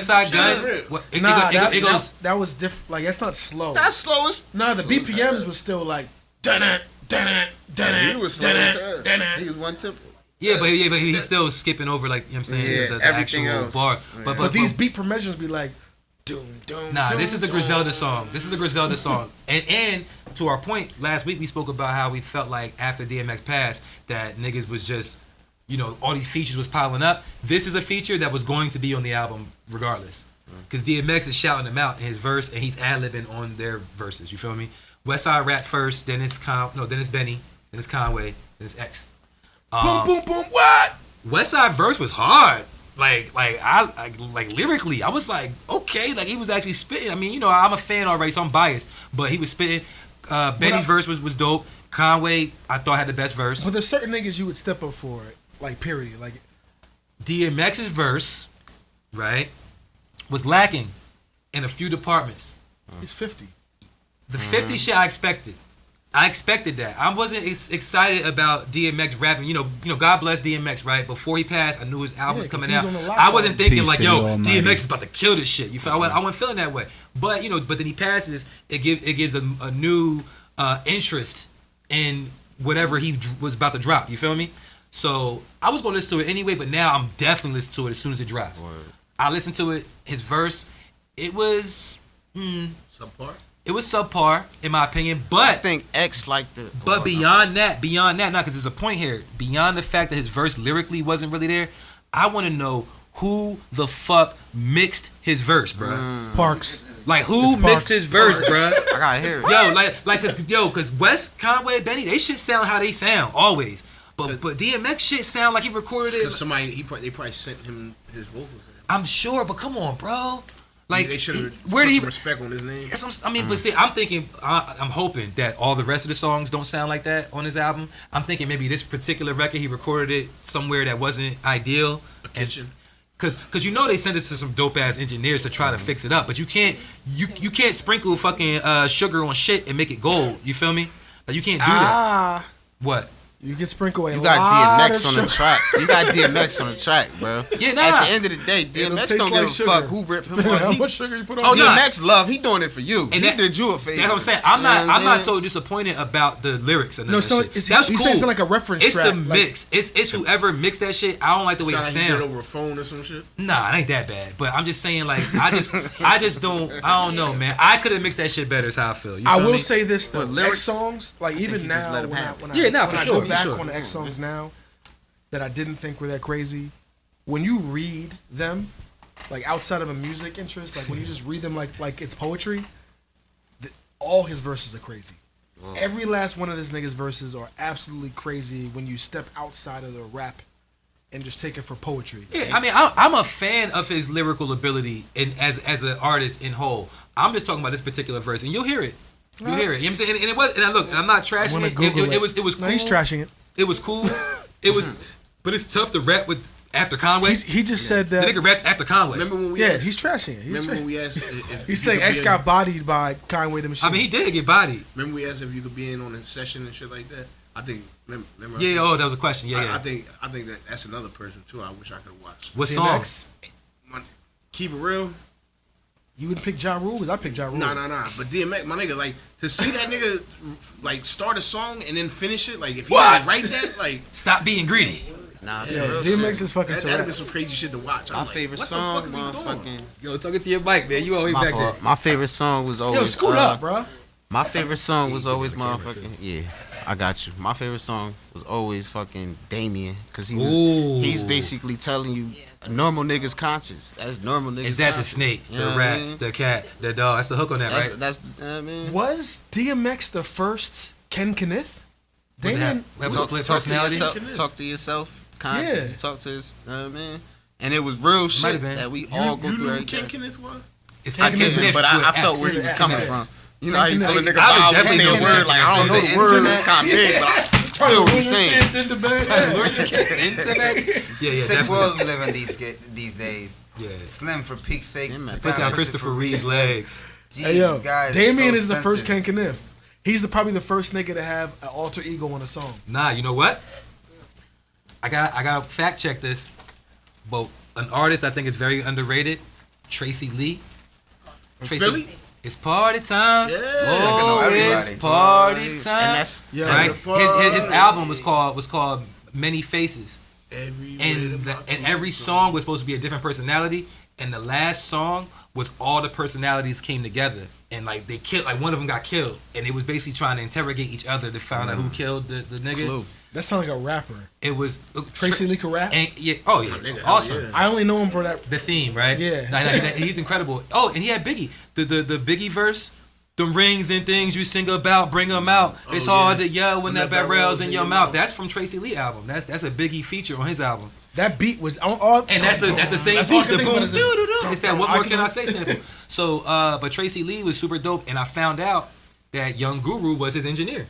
Side Gun. It goes. that was different. Like that's not slow. That's slow as. Nah, the BPMs was still like dun He was slow as hell. He was one tempo. Yeah, but he's still skipping over like, you know what I'm saying, Yeah, the everything actual else. bar. But these beat per measures be like doom doom. Nah, doom, this is a doom. Griselda song. This is a Griselda song. And to our point, last week we spoke about how we felt like after DMX passed that niggas was just, you know, all these features was piling up. This is a feature that was going to be on the album regardless. Because DMX is shouting them out in his verse and he's ad-libbing on their verses. You feel me? Westside rap first, then it's Benny, then it's Conway, then it's X. Boom boom boom. What? Westside verse was hard. Like lyrically, I was like, okay, like he was actually spitting. I mean, you know, I'm a fan already, so I'm biased, but he was spitting. Benny's verse was dope. Conway, I thought had the best verse. But there's certain niggas you would step up for, like period. Like DMX's verse, right, was lacking in a few departments. he's 50. The 50 shit I expected. I expected that. I wasn't excited about DMX rapping. You know, God bless DMX, right? Before he passed, I knew his album was 'cause coming he's out. on the lock I wasn't side. thinking Peace like, to yo, the Almighty. DMX is about to kill this shit. You feel? I wasn't feeling that way. But you know, but then he passes. It gives a new interest in whatever he was about to drop. You feel me? So I was gonna listen to it anyway, but now I'm definitely listening to it as soon as it drops. I listened to it. His verse, it was Subpar. it was subpar in my opinion, I but. think X like the. But beyond that, not because there's a point here. Beyond the fact that his verse lyrically wasn't really there, I want to know who the fuck mixed his verse, bruh. Parks. Like who It's mixed Parks. his verse, bruh? I gotta hear it. Cause West, Conway, Benny, they shit sound how they sound always. But DMX shit sound like he recorded it. Because they probably sent him his vocals. I'm sure, but come on, bro. Like They should have where put did he? some respect on his name. That's what I mean, but see, I'm thinking, I'm hoping that all the rest of the songs don't sound like that on his album. I'm thinking maybe this particular record he recorded it somewhere that wasn't ideal. A kitchen. Cause you know they sent it to some dope ass engineers to try to fix it up, but you can't sprinkle fucking sugar on shit and make it gold. You feel me? Like you can't do that. What? You can sprinkle a You lot got of DMX on sugar. the track. You got DMX on the track, bro. Yeah, nah. At the end of the day, It'll DMX taste don't like give a sugar. fuck who ripped him How off. much sugar you put on? Oh, nah. DMX love, he doing it for you. And He that- did you a favor. That's what I'm saying. I'm not so disappointed about the lyrics and No, that so shit. it's, That's he's cool. saying it's like a reference It's track. the mix. It's whoever mixed that shit. I don't like the way it Sound like he did sounds. it over a phone or some shit. Nah, it ain't that bad. But I'm just saying, like, I don't know, man. I could have mixed that shit better. Is how I feel. You I feel will me? say this though, But lyrics, X songs, like even he just now, let 'em when I, happen. when Yeah, nah, I, for when sure, I for go back sure. on the X songs now, that I didn't think were that crazy. When you read them, like outside of a music interest, like when you just read them like it's poetry, all his verses are crazy. Every last one of this nigga's verses are absolutely crazy when you step outside of the rap and just take it for poetry. Yeah, I mean, I'm a fan of his lyrical ability and as an artist in whole. I'm just talking about this particular verse, and you'll hear it. You'll hear it. You know what I'm saying? And it was. And look, I'm not I'm trashing gonna it. Google It was cool. No, he's trashing it. It was cool. It was, but it's tough to rap with after Conway. He just said The that. nigga rapped after Conway. Remember when we Yeah, asked, he's trashing it. remember when we asked if He's you saying could X be got bodied by Conway the Machine. I mean, he did get bodied. Remember we asked if you could be in on a session and shit like that. I think. Remember I Yeah. said- Oh, that was a question. Yeah. I Yeah. think that's another person too. I wish I could watch. What DMX? songs? Keep it real. You wouldn't pick Ja Rule? Because I picked Ja Rule. Nah. But DMX, my nigga, like to see that nigga like start a song and then finish it. Like if he didn't write that, like Stop being greedy. Nah, it's Yeah, real DMX shit. is fucking that'd be Tourette's. some crazy shit to watch. I'm My like, favorite what song, the fuck are we doing? motherfucking. Yo, talking to your mic, man. You always My back fault. there. My favorite song was always. Yo, scoot up, bro. My favorite song was always motherfucking. Yeah, I got you. My favorite song was always fucking Damien, cause Ooh. he's basically telling you normal niggas conscious. That's normal niggas. Is that the conscious. snake, You the know what I rat, mean? the cat, the dog? That's the hook on that, right? That's I mean. Was DMX the first Ken Kenneth? What Damien. that was split Talk to personality. yourself. Talk to yourself. Conscious. Yeah. Talk to his. Man. and it was real shit have been. that we all go You through knew every who King day. Kenneth was? It's I King didn't, Kenneth but with I felt X. where he was coming from. You know how you feel a nigga I would vibe definitely saying know word that. like I don't know the The word, internet. it's kind of big, but I feel what he's saying. Into bed. Lure your kids into that. Yeah, Sick definitely. world we live in these days. Yeah. Slim for peak's sake. Put down Christopher Reeve's legs. Jesus, Hey yo, guys, Damien so is the first sensitive. King Kenneth. He's probably the first nigga to have an alter ego on a song. Nah, you know what? I got fact check this, but an artist I think is very underrated, Tracy Lee. Philly? It's party time. Yeah. Oh, I know it's everybody. party time. And that's Yeah. right. His album was called Many Faces, Everywhere and every song was supposed to be a different personality. And the last song was all the personalities came together, and like they killed, like one of them got killed, and it was basically trying to interrogate each other to find out who killed the nigga. Clue. That sounds like a rapper. It was Tracy Lee can rap. and yeah, oh yeah, nigga, hell awesome. yeah. I only know him for that. The theme, right? Yeah. He's incredible. Oh, and he had Biggie. The Biggie verse, them rings and things you sing about, bring them out. It's hard to yell when that barrel's in your mouth. That's from Tracy Lee album. That's a Biggie feature on his album. That beat was all. And that's the same That's all I beat. can The think boom, about is doo this. doo doo. It's that what more can I say sample. So, but Tracy Lee was super dope, and I found out that Young Guru was his engineer.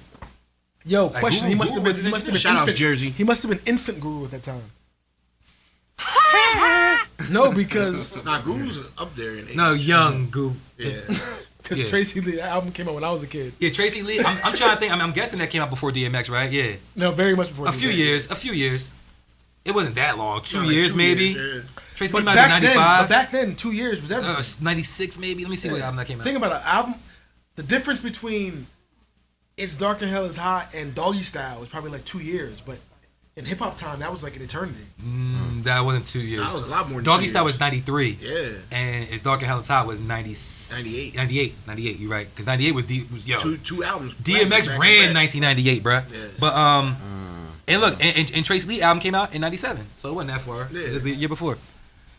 Yo, Like, question. He Guru must have was been. his He must have been Shout out to infant. Jersey. He must have been infant Guru at that time. No, because Nah, Guru's up there in age. No, Young Guru. Yeah. Yeah. Tracy Lee that album came out when I was a kid. Yeah, Tracy Lee. I'm trying to think. I'm guessing that came out before DMX, right? Yeah, No, very much before. a few years. It wasn't that long. 2 Like years 2 maybe. years, Tracy But Lee might have back been then, 95. but back then, 2 years was everything. 96 maybe. Let me see what album that came out. Think about an album. The difference between It's Dark and Hell is Hot and Doggy Style was probably like 2 years, but in hip hop time that was like an eternity. That wasn't 2 years. That was a lot more than Doggy 2 Style years. was 93. Yeah. And It's Dark and Hell is Hot was 98. 98, you're right. Because 98 was yo. Two albums. DMX back to back. ran 1998, bruh. Yeah. But and look, and Tracy Lee album came out in 97, so it wasn't that far. Yeah. It was the year before.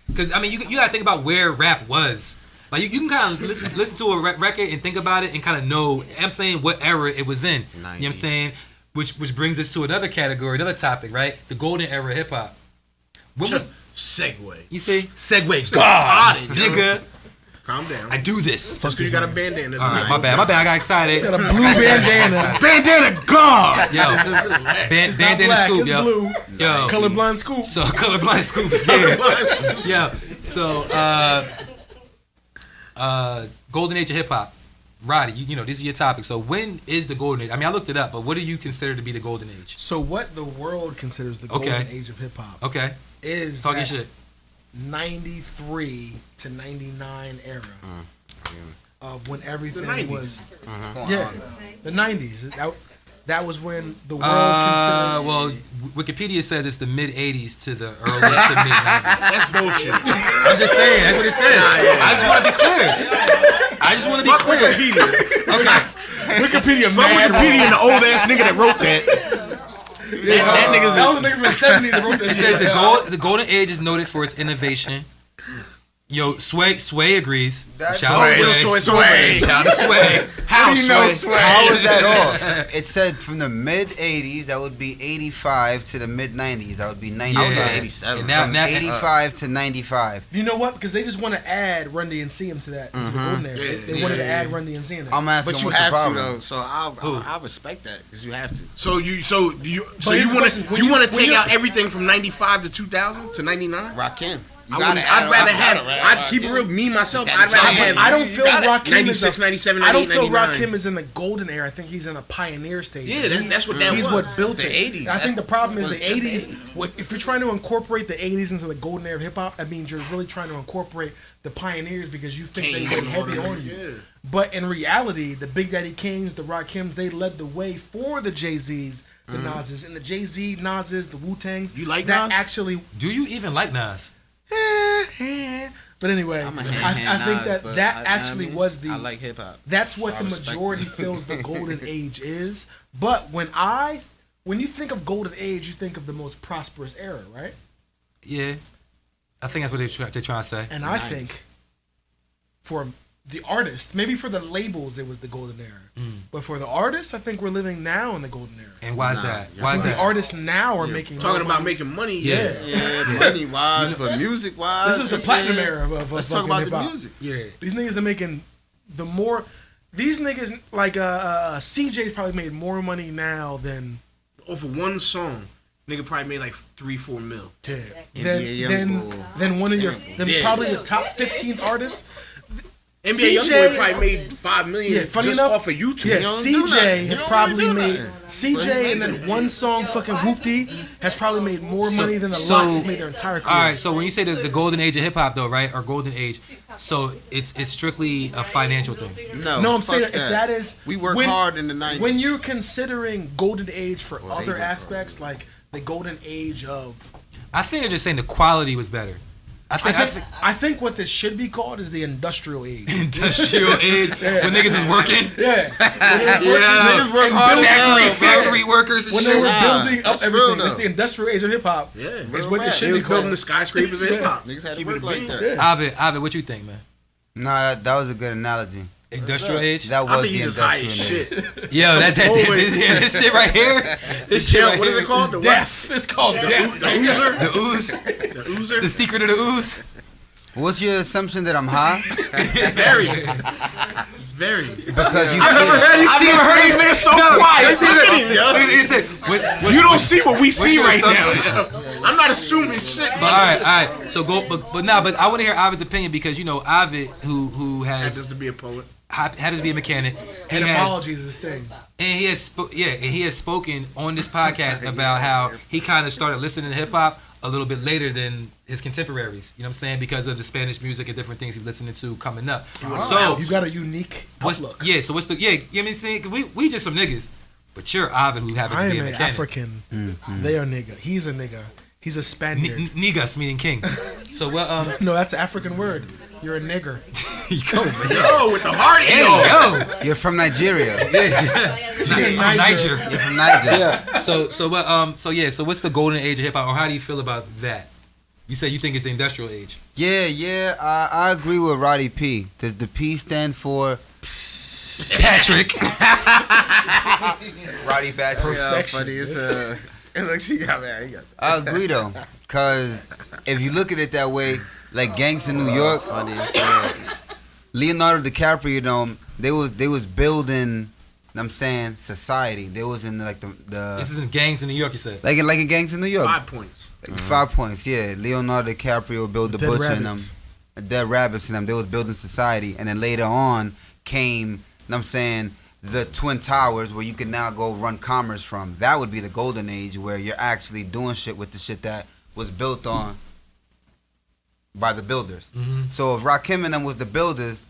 Because I mean, you gotta think about where rap was. Like you can kind of listen to a record and think about it and kind of know. I'm saying what era it was in. You know what I'm saying? Which brings us to another category, another topic, right? The golden era of hip hop. When was Segue. you see? Segue, God, Got it, nigga, Calm down. I do this. Just 'cause you got a bandana. All right, my bad. I got excited. Got a blue bandana. Bandana God. Yo, It's not bandana black, scoop, it's yo. blue. Yo, Colorblind scoop. so colorblind scoop is here. Yeah. So golden age of hip hop. Roddy, you know, these are your topics. So when is the golden age? I mean, I looked it up, but what do you consider to be the golden age? So what the world considers the Okay. golden age of hip hop Okay. is Talk your that shit. 93 to 99 era of when everything 90s. was Come yeah, on. the 90s. That was when the world considers. Well, Wikipedia says it's the mid 80s to the early to mid 90s. That's bullshit. I'm just saying, that's what it says. I just want to be clear. I just want to be Fuck clear. Wikipedia. Okay. Wikipedia, Fuck mad Wikipedia and the old ass nigga that wrote that. That nigga's That was a nigga from the 70s that wrote that It shit. says the golden age is noted for its innovation. Yo, Sway agrees. That's Shout out Sway. Sway. Shout out Sway. How you know Sway? How is that off? It said from the mid 80s, that would be 85 to the mid 90s. That would be 95. Yeah. 87. And now, From now, 85 to 95. You know what? Because they just want to add Run DMC into that into the golden era. Yeah, They wanted to add Run DMC in there. I'm asking But you what's the have to problem? though, so I respect that because you have to. So you here's the want question. to When you- when take you- out everything from 95 to 2000 to 99? Rakim. You I gotta wouldn't- add I'd rather Rakim. have. Gotta add I'd keep it Rakim. real. Me myself. gotta I'd rather have- have. I don't feel Rakim 96, is 97, I don't 98, feel 99. Rakim is in the golden era. I think he's in a pioneer stage. Yeah, that's what that He's was. what built The it. 80s, I think the that's- problem is well, the that's the 80s. 80s. If you're trying to incorporate the 80s into the golden era of hip hop, that means you're really trying to incorporate the pioneers because you think Kane they weigh and all heavy them, on you. yeah. But in reality, the Big Daddy Kings, the Rakims, they led the way for the Jay-Z's, the Nas's, and the Jay-Z, Nas's, the Wu-Tangs. You like that Nas? actually. do you even like Nas? But anyway, I'm a I hand think Nas, that but that I actually mean, was the. I like hip hop. That's what I the respect majority it. feels the golden age is. But when you think of golden age, you think of the most prosperous era, right? Yeah. I think that's what they're trying to say. And I think for the artist. Maybe for the labels, it was the golden era. But for the artists, I think we're living now in the golden era. And why is that? I Why is think that? the artists now are making Talking more about money. making money. Yeah. money wise, but music wise. This is the platinum era of Let's talk about the hip-hop. music. Yeah. These niggas are making the more. These niggas like CJ probably made more money now than Off of one song, nigga probably made like 3-4 mil. yeah, NBA Youngboy. than one of your Yeah. probably the top 15 artists. NBA CJ Youngboy probably made $5 million Yeah, funny just enough, off of YouTube. Yeah, He don't do nothing. CJ He has don't probably really do made nothing. CJ and then one song fucking Whoopty has probably made more money than the Lux has made their entire career. All right, so when you say the golden age of hip hop, though, right, or golden age, so it's strictly a financial thing. No, I'm fuck saying if that is we work when- hard in the 90s. When you're considering golden age for Well, they other work aspects, like the golden age of, I think they're just saying the quality was better. I I think what this should be called is the industrial age. industrial age when niggas was working. Yeah, Niggas work hard as hell, bro. Factory workers and when shit. they were Nah, building up that's real, everything. though. It's the industrial age of hip hop. Yeah, It's what it rap. should they be was building called. the skyscrapers of hip hop. Niggas had to Keep work it like being. that. Ovid, what you think, man? Nah, that was a good analogy. Industrial age? That I was think the he just high as industrial age. shit. Yo, this shit right here. This shit right What is here. it called? The Death. It's called death. The oozer? The ooze. The oozer? The secret of the ooze. What's your assumption that I'm high? Very. Very. Because you I've said never heard these niggas so quiet. Look at him, Look at yo. this shit. You don't see what we see your right assumption? now. I'm not assuming shit. But all right. So go, but I want to hear Ovid's opinion because you know Ovid, who Happens has to be a poet. happens to be a mechanic. He has, Etymology is his thing. and he has spoken on this podcast about how he kind of started listening to hip hop a little bit later than his contemporaries. You know what I'm saying? Because of the Spanish music and different things he was listening to coming up. So You got a unique outlook. So what's the you know what I'm saying? 'Cause we just some niggas, but you're Ovid who happens I to be am a an mechanic. African. They are nigga. He's a nigga. He's a Spaniard. Niggas meaning king. So what? No, that's an African word. You're a nigger. Yo, man. Yo, with the heart yo. you're from Nigeria. From Niger. You're from Niger. Yeah. So what's the golden age of hip hop, or how do you feel about that? You said you think it's the industrial age. Yeah, I agree with Roddy P. Does the P stand for Patrick. Roddy Patrick? Perfection. Funny as it looks, he got man. He got I agree though, cause if you look at it that way, like Gangs in New York, funny as hell. Leonardo DiCaprio, you know, they was building. I'm saying society. They was in like the This is in Gangs in New York. You said. like in Gangs in New York. 5 points. Like 5 points, yeah. Leonardo DiCaprio built the Dead butcher in them, rabbits. dead rabbits in them. They was building society, and then later on came, you know what I'm saying, the Twin Towers, where you can now go run commerce from. That would be the golden age, where you're actually doing shit with the shit that was built on by the builders. Mm-hmm. So if Rakim and them was the builders,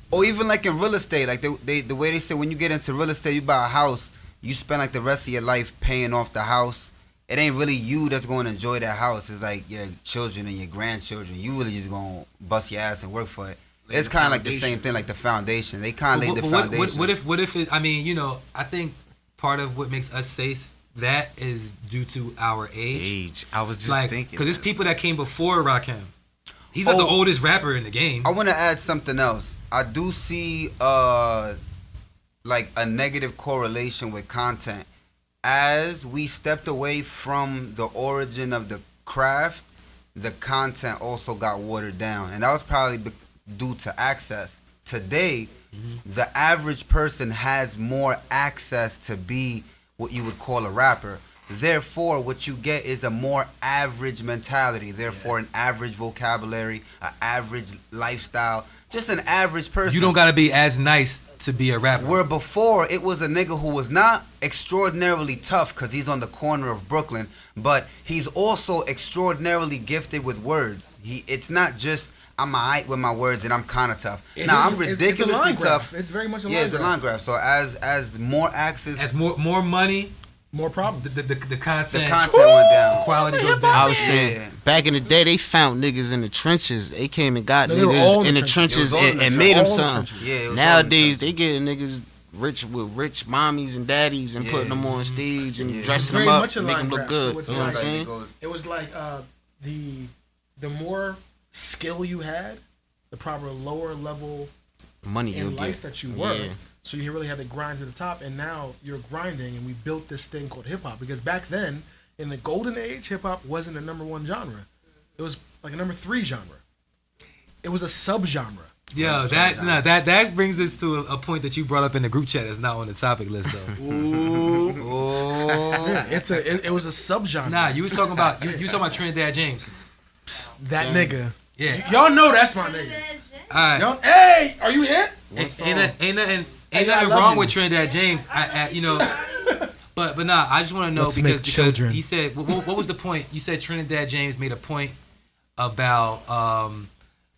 or even like in real estate, like the way they say when you get into real estate, you buy a house, you spend like the rest of your life paying off the house. It ain't really you that's going to enjoy that house. It's like your children and your grandchildren. You really just going to bust your ass and work for it. It's kind of like the same thing, like the foundation. They kind of laid the foundation. What if it? I mean, you know, I think part of what makes us say that is due to our age. I was just Like, thinking. because there's people that came before Rakim. He's like the oldest rapper in the game. I want to add something else. I do see like a negative correlation with content. As we stepped away from the origin of the craft, the content also got watered down, and that was probably due to access. Today, the average person has more access to be what you would call a rapper. Therefore, what you get is a more average mentality. Therefore, an average vocabulary, an average lifestyle, just an average person. You don't gotta be as nice to be a rapper. Where before, it was a nigga who was not extraordinarily tough because he's on the corner of Brooklyn, but he's also extraordinarily gifted with words. It's not just, I'm alright with my words and I'm kind of tough. I'm ridiculously tough. It's very much a line Yeah, it's a graph. line graph. So as more access, As more money, More problems. the content, the content went down. quality goes down. I was saying, Yeah. back in the day, they found niggas in the trenches. They came and got No, they were all niggas in the trenches It was all in and, the and trenches. made them All in the something. trenches. Yeah, it was all in Nowadays, the they getting niggas rich with rich mommies and daddies and putting them on stage and Yeah. dressing Very them up much a and make line them look graph, good. so it's You know what I'm like- saying? It was like the more skill you had, the proper lower level money in you'll life get. that you work. Yeah. So you really have to grind to the top, and now you're grinding, and we built this thing called hip hop. Because back then, in the golden age, hip hop wasn't a number one genre. It was like a number 3 genre. It was a subgenre. Yo, that brings us to a point that you brought up in the group chat that's not on the topic list though. Yeah, it was a subgenre. Nah, you was talking about you talking about Trinidad James. That nigga. Yeah. Y'all know that's my nigga. All right. Y'all, hey, are you hip? Ain't nothing I love wrong you. with Trinidad James. You know, but nah, I just want to know Let's make because children. he said what was the point? You said Trinidad James made a point about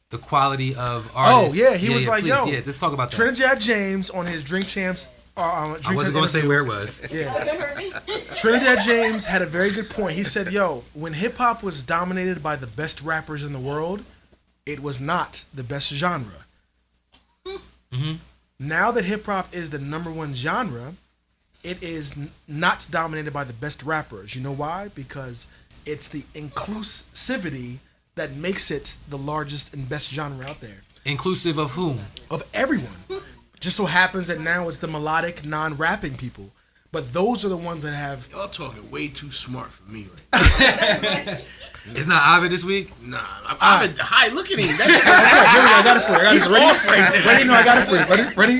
the quality of artists. Oh yeah, he was like, please, yo, let's talk about that. Trinidad James on his Drink Champs. I wasn't gonna say where it was. Yeah. Trinidad James had a very good point. He said, yo, when hip hop was dominated by the best rappers in the world, it was not the best genre. Mm-hmm. Now that hip hop is the number one genre, it is not dominated by the best rappers. You know why? Because it's the inclusivity that makes it the largest and best genre out there. Inclusive of whom? Of everyone. Just so happens that now it's the melodic, non-rapping people. But those are the ones that have... Y'all talking way too smart for me right now. It's not Ovid this week? Nah, I'm hi, look at him. Okay, here we go. I got it for you. He's off right now. Ready? No, I got it for you. Ready?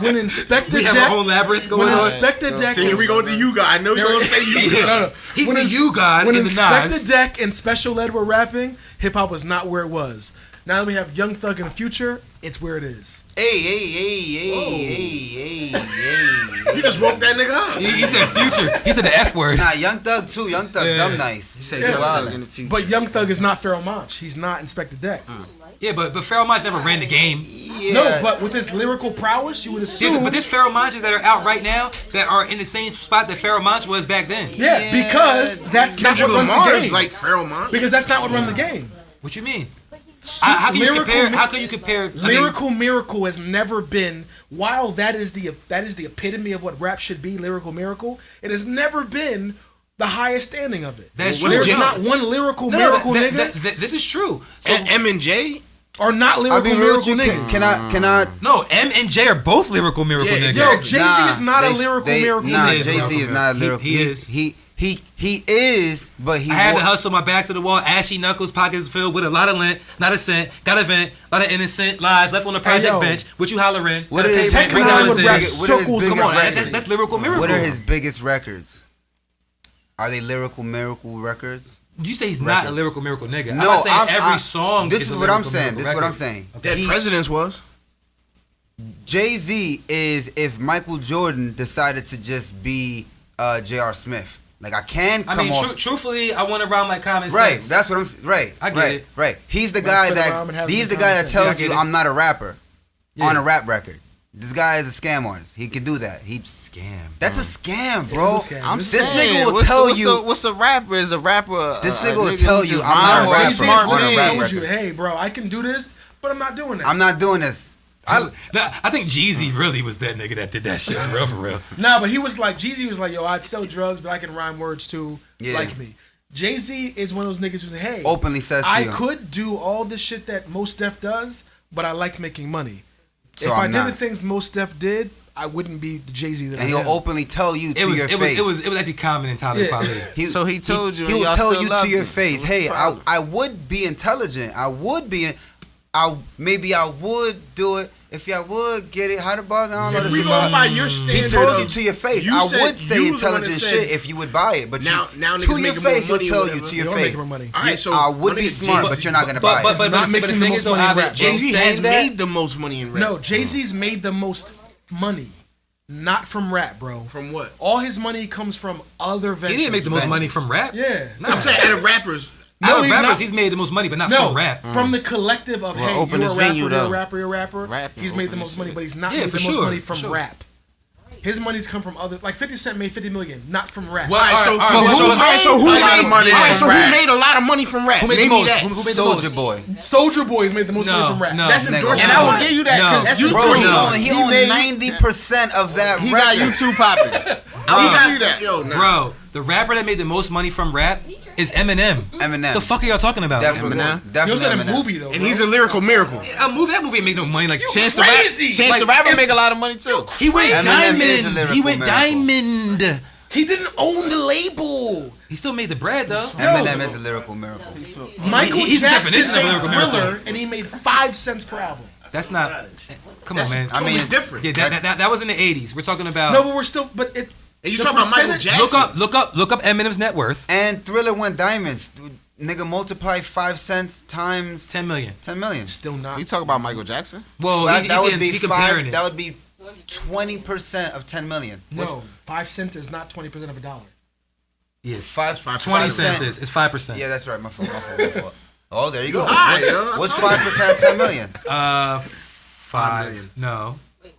When Inspector We have Deck... a whole labyrinth going When on. Inspector Deck... So here we go with the you guy. I know you're gonna say you. No. He's When the you god When in the Inspector Nas. Deck and Special Ed were rapping, hip-hop was not where it was. Now that we have Young Thug in the future, it's where it is. Hey. You just woke that nigga up. He said future. He said the F word. Nah, Young Thug too. Young Thug, dumb nice. He said Yeah. Young Thug in the future. But Young Thug is not Pharoah Monch. He's not Inspector Deck. Yeah, but Pharoah Monch never ran the game. Yeah. No, but with his lyrical prowess, you would assume... But there's Pharoah Monches that are out right now that are in the same spot that Pharoah Monch was back then. Yeah, because that's not Kendrick what runs Lamar the is game. like Pharoah Monch. Because that's not what runs the game. What you mean? How can you compare? Lyrical Miracle has never been. While that is the epitome of what rap should be, Lyrical Miracle, it has never been the highest standing of it. That's true. There's Jay- not one Lyrical Miracle nigga This is true. So And M and J. or not I Lyrical mean, real with Miracle you, niggas. can I? no, M and J are both lyrical miracle Yeah, niggas. Yo, Jay-Z is not a they- Lyrical they- Miracle Nah, nigga. Jay-Z is not a lyrical. He is. He is, but he. I had to hustle my back to the wall, ashy knuckles, pockets filled with a lot of lint, not a cent, got a vent, a lot of innocent lies left on the project yo. bench. What you hollering? What Gotta is pay his rent, Tech $3 would in. rap What are his circles. biggest Come on, records? that's lyrical miracle. What are his biggest records? Are they lyrical miracle records? You say he's not a lyrical miracle nigga. I'm No, not saying I'm- every song. This is is a what I'm lyrical saying. miracle This is what I'm record. saying. That Presidents was. Jay-Z is if Michael Jordan decided to just be J.R. Smith. Like I can come I mean, off. truthfully, I want to rhyme like common Right, sense. that's what I'm. Right, I get right, it. right. He's the Let's guy sit around and that. have He's some the guy that conversation. Yeah, I tells get you it. I'm not a rapper Yeah. on a rap record. This guy is a scam artist. He can do that. He. Scam. That's a scam, bro. It's a scam. I'm This This saying, nigga will what's tell a, you. What's a rapper? Is a rapper? This a nigga will who tell just you, I'm not a rhyme or rapper smart on a man. rap told record. you, hey, bro, I can do this, but I'm not doing that. I'm not doing this. I think Jeezy really was that nigga that did that shit for real. Nah, but he was like, Jeezy was like, yo, I'd sell drugs, but I can rhyme words too, Yeah. like me. Jay-Z is one of those niggas who's like, hey, Openly says to I you. could do all this shit that Mos Def does, but I like making money. So if I I'm did not. the things Mos Def did, I wouldn't be the Jay-Z that And I he'll am. openly tell you to your face. It was actually common in Tyler Yeah. Quality. So he told you, and He'll y'all tell still you loved to your him. face, What's hey, the problem? I would be intelligent. I would be. Maybe I would do it if y'all would get it. How the bars? I don't know If the we shit. go by your standard, He told you of- to your face. you I said- would say you was the one that intelligent said- shit if you would buy it, but Now to niggas your making more face, he'll money or tell you whatever. to You your don't face. make more money. All right, so I would my be nigga smart, Jay-Z- but you're not gonna buy But it. not the making thing the is most though, money in Ovid, rap, bro. Jay-Z saying has that- made the most money in rap. No, Jay-Z's made the most money, not from rap, bro. From what? All his money comes from other He ventures. didn't make the most money from rap. Yeah. Nah. I'm saying out of rappers. No, Out of he's rappers, not. he's made the most money, but not No, from rap. from the collective of, Well, hey, open you're a his rapper, venue, you're a though. rapper, you're a rapper. Rapping, He's made the open most his money, venue. but he's not Yeah, made the for most sure, money for from sure. rap. His money's come from other, like 50 Cent made 50 million, not from rap. Well, All right, so all right, who so- made so who a lot of made money all right, from so rap? who made a lot of money from rap? Who made Name the me most? that. Who made the Soulja most? Boy. Soulja Boy's made the most money No, from rap. no. That's Nigga, endorsement. and I will money. give you that, 'cause No. that's You Bro, too. he No. only, he He owned made- 90% of that He record. got YouTube popping. I will Bro. give you that. Yo, nah. Bro, the rapper that made the most money from rap is Eminem. Eminem. The fuck are y'all talking about? Definitely. Eminem. He was Definitely in a Eminem. movie though. And he's a lyrical miracle. That movie ain't make no money. Like Chance crazy. the Rapper make a lot of money too. he went Eminem is a diamond. lyrical He went miracle. diamond. He didn't own the label. He still made the bread though. Eminem is a lyrical miracle. Michael he's the Jackson definition of made lyrical miracle. Thriller, and he made 5 cents per album. That's not. Come on, man. I mean, different. Yeah, that was in the '80s. We're talking about. No, but we're still. But it. And you the talking about Michael percentage- Jackson? Look up Eminem's net worth. and Thriller went diamonds. Dude, nigga, multiply 5 cents times 10 million. 10 million. Still not. You talk about Michael Jackson? Well, That would be he comparing it. That would be 20% of 10 million. No, 5 cents is not 20% of a dollar. Yeah, Five, 20 cents is it's 5%. Yeah, that's right. My fault. Oh, there you go. Alright, yo, What's 5% of 10 million? 5 million. No,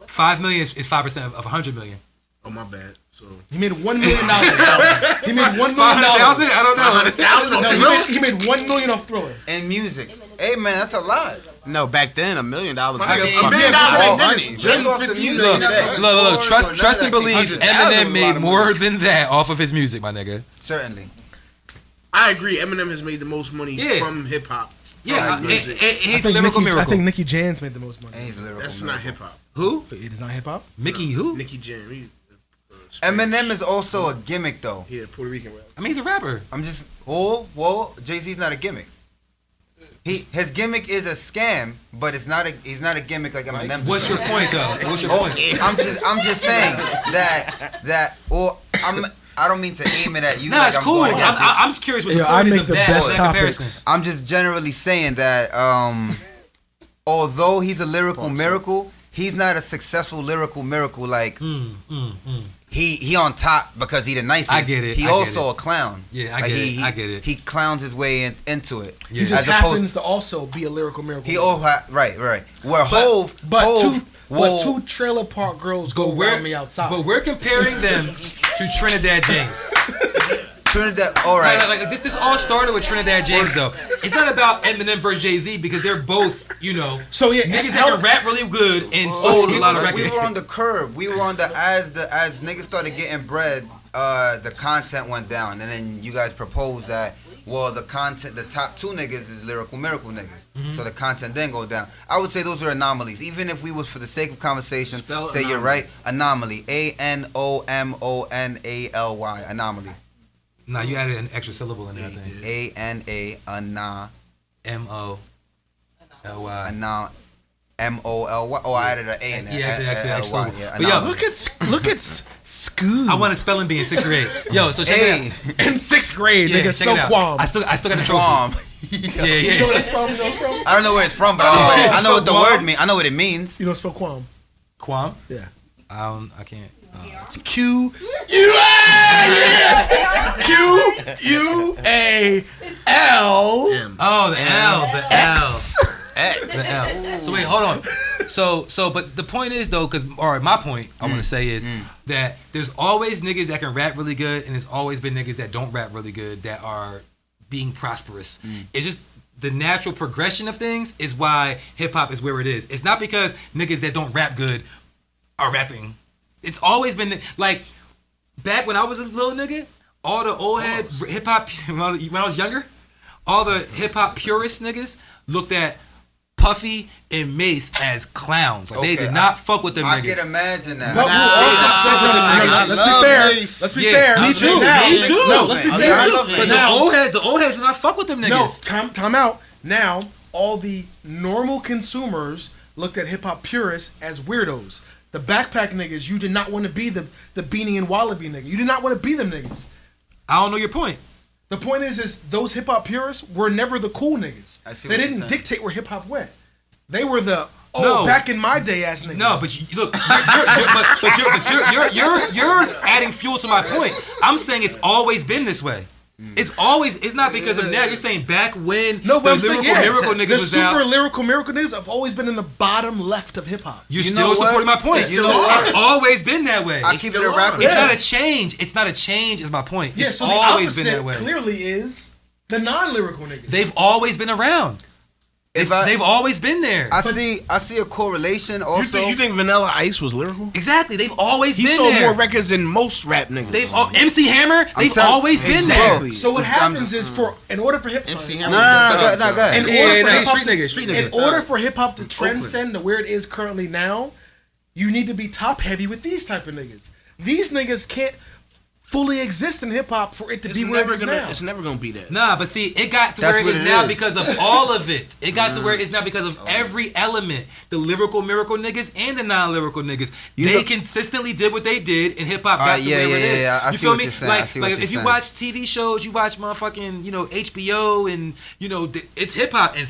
5 million is 5% of 100 million. Oh, my bad. So He made $1 million. He made $1 million. 500,000? I don't know. No, he made $1 million off Thriller. In music. Hey, man, that's a lot. no, back then $1 million was I mean, fucking $1 million fucking back money. then, just off the 15 music, million you're not today. talking- Look, Tours trust or trust none and of that believe. thing. $100,000 was Eminem a lot made of more money. than that off of his music, my nigga. Certainly. I agree. Eminem has made the most money Yeah. from hip hop. Yeah, From he's music. a lyrical I miracle. think Nicki Jam's made the most money. And he's a lyrical That's miracle. not hip hop. Who? It is not hip hop. Mickey who? Nicky Jam. Eminem is also a gimmick, though. Yeah, Puerto Rican rap. I mean, he's a rapper. I'm just, whoa, Jay-Z's not a gimmick. His gimmick is a scam, but he's not a gimmick like Eminem's. What's your point, though? What's your point? I'm just saying that I don't mean to aim it at you. Nah, like it's I'm cool. going against it. I'm just curious what the Yo, point I is make of the that. best that topics. comparison. I'm just generally saying that although he's a lyrical miracle, he's not a successful lyrical miracle. Like he on top because he the nicest. I get it, He I get also it. a clown. Yeah, I Like, get it, I get it. He clowns his way into it. Yeah. He just As opposed- happens to also be a lyrical miracle. He right. Where Hove, But two trailer park girls go around me outside. But we're comparing them to Trinidad James. Trinidad. All right. Like this all started with Trinidad James though. It's not about Eminem versus Jay-Z because they're both, So yeah, niggas that can rap really good and sold a lot of We records. were on the curb. We were on the as niggas started getting bread, the content went down, and then you guys proposed that. Well, the top 2 niggas is lyrical miracle niggas, so the content then go down. I would say those are anomalies. Even if we was for the sake of conversation, Spell say you're anomaly. right. Anomaly. ANOMONALY. Anomaly. Nah, you added an extra syllable in there, I think. ANA. M-O-L-Y. MOLY. Oh, I added an A in there. Yeah, actually, LY. syllable. Yeah, But yo, anomaly. look at Scoob. I want a spelling bee in 6th grade. Yo, so check Hey, it out. in 6th grade, Yeah, nigga, check spell it out. Quam. I still got the trophy. Guam. Yeah. You know where it's from? You know where it's from? I don't know where it's from, but I know what the word means. I know what it means. You don't spell Quam. Quam? Yeah. I can't. It's Q U A L Oh, the L. The L. X. The L. So wait, hold on. So, but the point is though, my point I want to say is that there's always niggas that can rap really good, and there's always been niggas that don't rap really good that are being prosperous. It's just the natural progression of things is why hip hop is where it is. It's not because niggas that don't rap good are rapping. It's always been like back when I was a little nigga, all the old head hip hop when I was younger, all the hip hop purist niggas looked at Puffy and Mace as clowns. Like they Okay, did not fuck with them I niggas. can imagine that. But let's be fair. Let's be fair. Me too. Me too. No, let's be I fair. love But the old heads did not fuck with them No, niggas. time out. Now, all the normal consumers looked at hip hop purists as weirdos. The backpack niggas, you did not want to be the Beanie and Wallaby nigga. You did not want to be them niggas. I don't know your point. The point is those hip hop purists were never the cool niggas. I see They what you're didn't saying. dictate where hip hop went. They were the No. back in my day ass niggas. No, but look, you're adding fuel to my point. I'm saying it's always been this way. It's not because of now. You're saying back when no, but the I'm saying, lyrical yeah, miracle niggas the was super out. lyrical miracle niggas have always been in the bottom left of hip hop. You're You still know what? supporting my point. You know what? It's always been that way. I keep it a still rap are. with It's you. not a change. It's not a change. Is my point. Yeah, It's so the always been opposite that way. clearly is the non-lyrical niggas. They've always been around. They've always been there. I see a correlation also. You think Vanilla Ice was lyrical? Exactly. They've always He been sold there. more records than most rap niggas. MC Hammer, they've always been Exactly. there. So what happens is in order for hip hop, MC No, Hammer. go ahead. Street nigga. in order for hip hop to transcend to where it is currently now, you need to be top heavy with these type of niggas. These niggas can't fully exist in hip hop for it to be where it is now. It's never gonna be that. Nah, but see, it got to That's where it what is it now is. because of all of it. It got to where it is now because of every element. The lyrical miracle niggas and the non-lyrical niggas. They consistently did what they did, and hip hop got to where it is. Yeah. I You see feel what me? you're saying. I Like, see what if you're you saying. watch TV shows, you watch motherfucking, HBO, and it's hip hop, and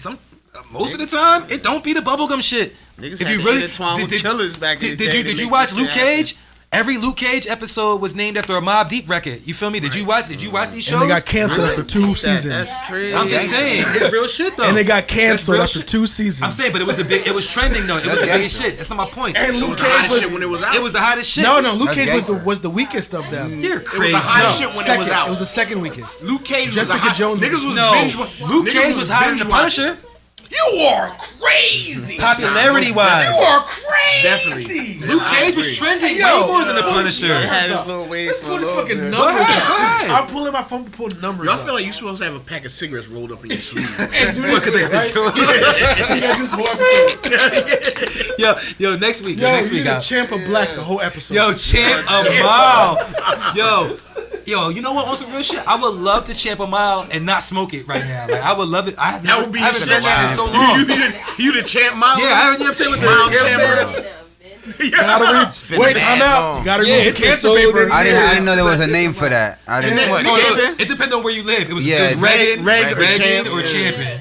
most of the time, it don't be the bubblegum shit. Niggas If had you to really intertwine with killers back in the day to did you make watch this Luke shit happen. Cage? Every Luke Cage episode was named after a Mobb Deep record. You feel me? Did you watch these shows? And they got canceled after 2 seasons. That's crazy. I'm just saying, it's real shit though. And they got canceled That's after real 2 seasons. I'm saying, but it was trending though. It was the biggest shit. That's not my point. And Luke Cage was when it was out. It was the hottest shit. no. Luke That's Cage gangster. was the weakest of them. You're crazy. the hottest No, shit when second. it was out. It was the second weakest. Luke Cage was Jessica the hot, Jones was- Niggas was No, binge. Luke niggas Cage was hotter than the binge watching. Punisher. You are crazy. Popularity wise, You are crazy. Definitely. Luke Cage was trending Yo. way more than the Punisher. Had his little waves for a Pull his little fucking bit. numbers Go up. ahead. I'm pulling my phone to pull numbers Y'all up. feel like you're supposed to have a pack of cigarettes rolled up in your sleeve. And do this Look at thing, right? that. We gotta do this whole episode. Yo, next week. Yo, next you week, need a guys. champ of black the whole episode. Yo, champ a mile. Yo, you know what? On some real shit, I would love to champ a mile and not smoke it right now. Like I would love it. I haven't That would be done shit. that in so long. You the champ mile? Yeah, I haven't. You know what I'm saying? With the, Mile you know what I'm champ. saying? You gotta read. Wait, time out. You gotta read it's the cancer so paper. I didn't know there was a name for that. I didn't. Isn't What? that- Champion? It depends on where you live. It was Yeah, Reagan, Reg or champ. or champion.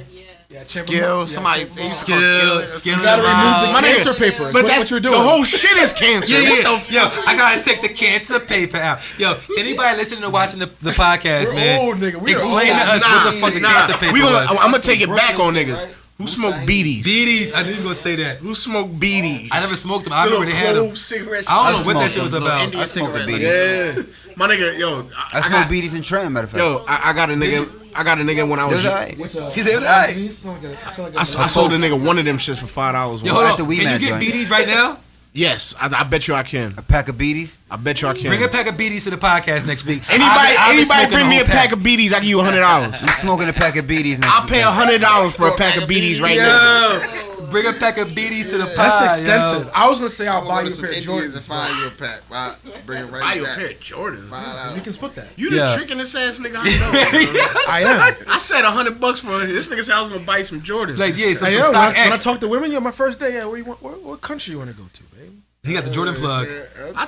Yeah, champ of Skill. black. Somebody. They used to call Skillz. You gotta remove the My nigga, cancer paper. But What that's you're doing. the whole shit is cancer. Yeah. What the Yo, I gotta take the cancer paper out. Yo, anybody listening or watching the podcast, We're man, old, nigga. We are explain to old. us what the fuck the cancer paper was. I'm gonna take it back on niggas. Who smoke beaties? BDs, I knew he was gonna say that. Who smoke beaties? I never smoked them. I remember they had them. Cigarettes. I don't know what that smoked shit was them, about. I smoked the cigarette. beaties. Yeah, my nigga, yo, I smoked beaties in Trenton, matter of fact. yo, I got a nigga. I got a nigga when I was. Those alright. He said it was alright. I sold a nigga one of them shits for $5. Yo, One. hold at the on. Wee Can Man you get joint. BDs right now? Yes, I bet you I can. A pack of beaties. I bet you I can. Bring a pack of BDs to the podcast next week. Anybody bring me a pack of beaties, I give you $100. You smoking a pack of beaties next I'll pay $100 for a pack of beaties right now. Yo, bring a pack of BDs to the pod. That's extensive. Yo. I was gonna say I'll buy you a Some pair of Indians and Jordans. find you a pack. Wow. Bring it Buy right you a back. pair of Jordans. We can split that. You the Yeah. tricking this ass nigga. I know. I am. I said $100 for it. This nigga said I was gonna buy some Jordans. Like, yeah, some I am. stock When I X. talk to women, my first day, yeah, where you want? What country you want to go to, babe? He got the Jordan plug. I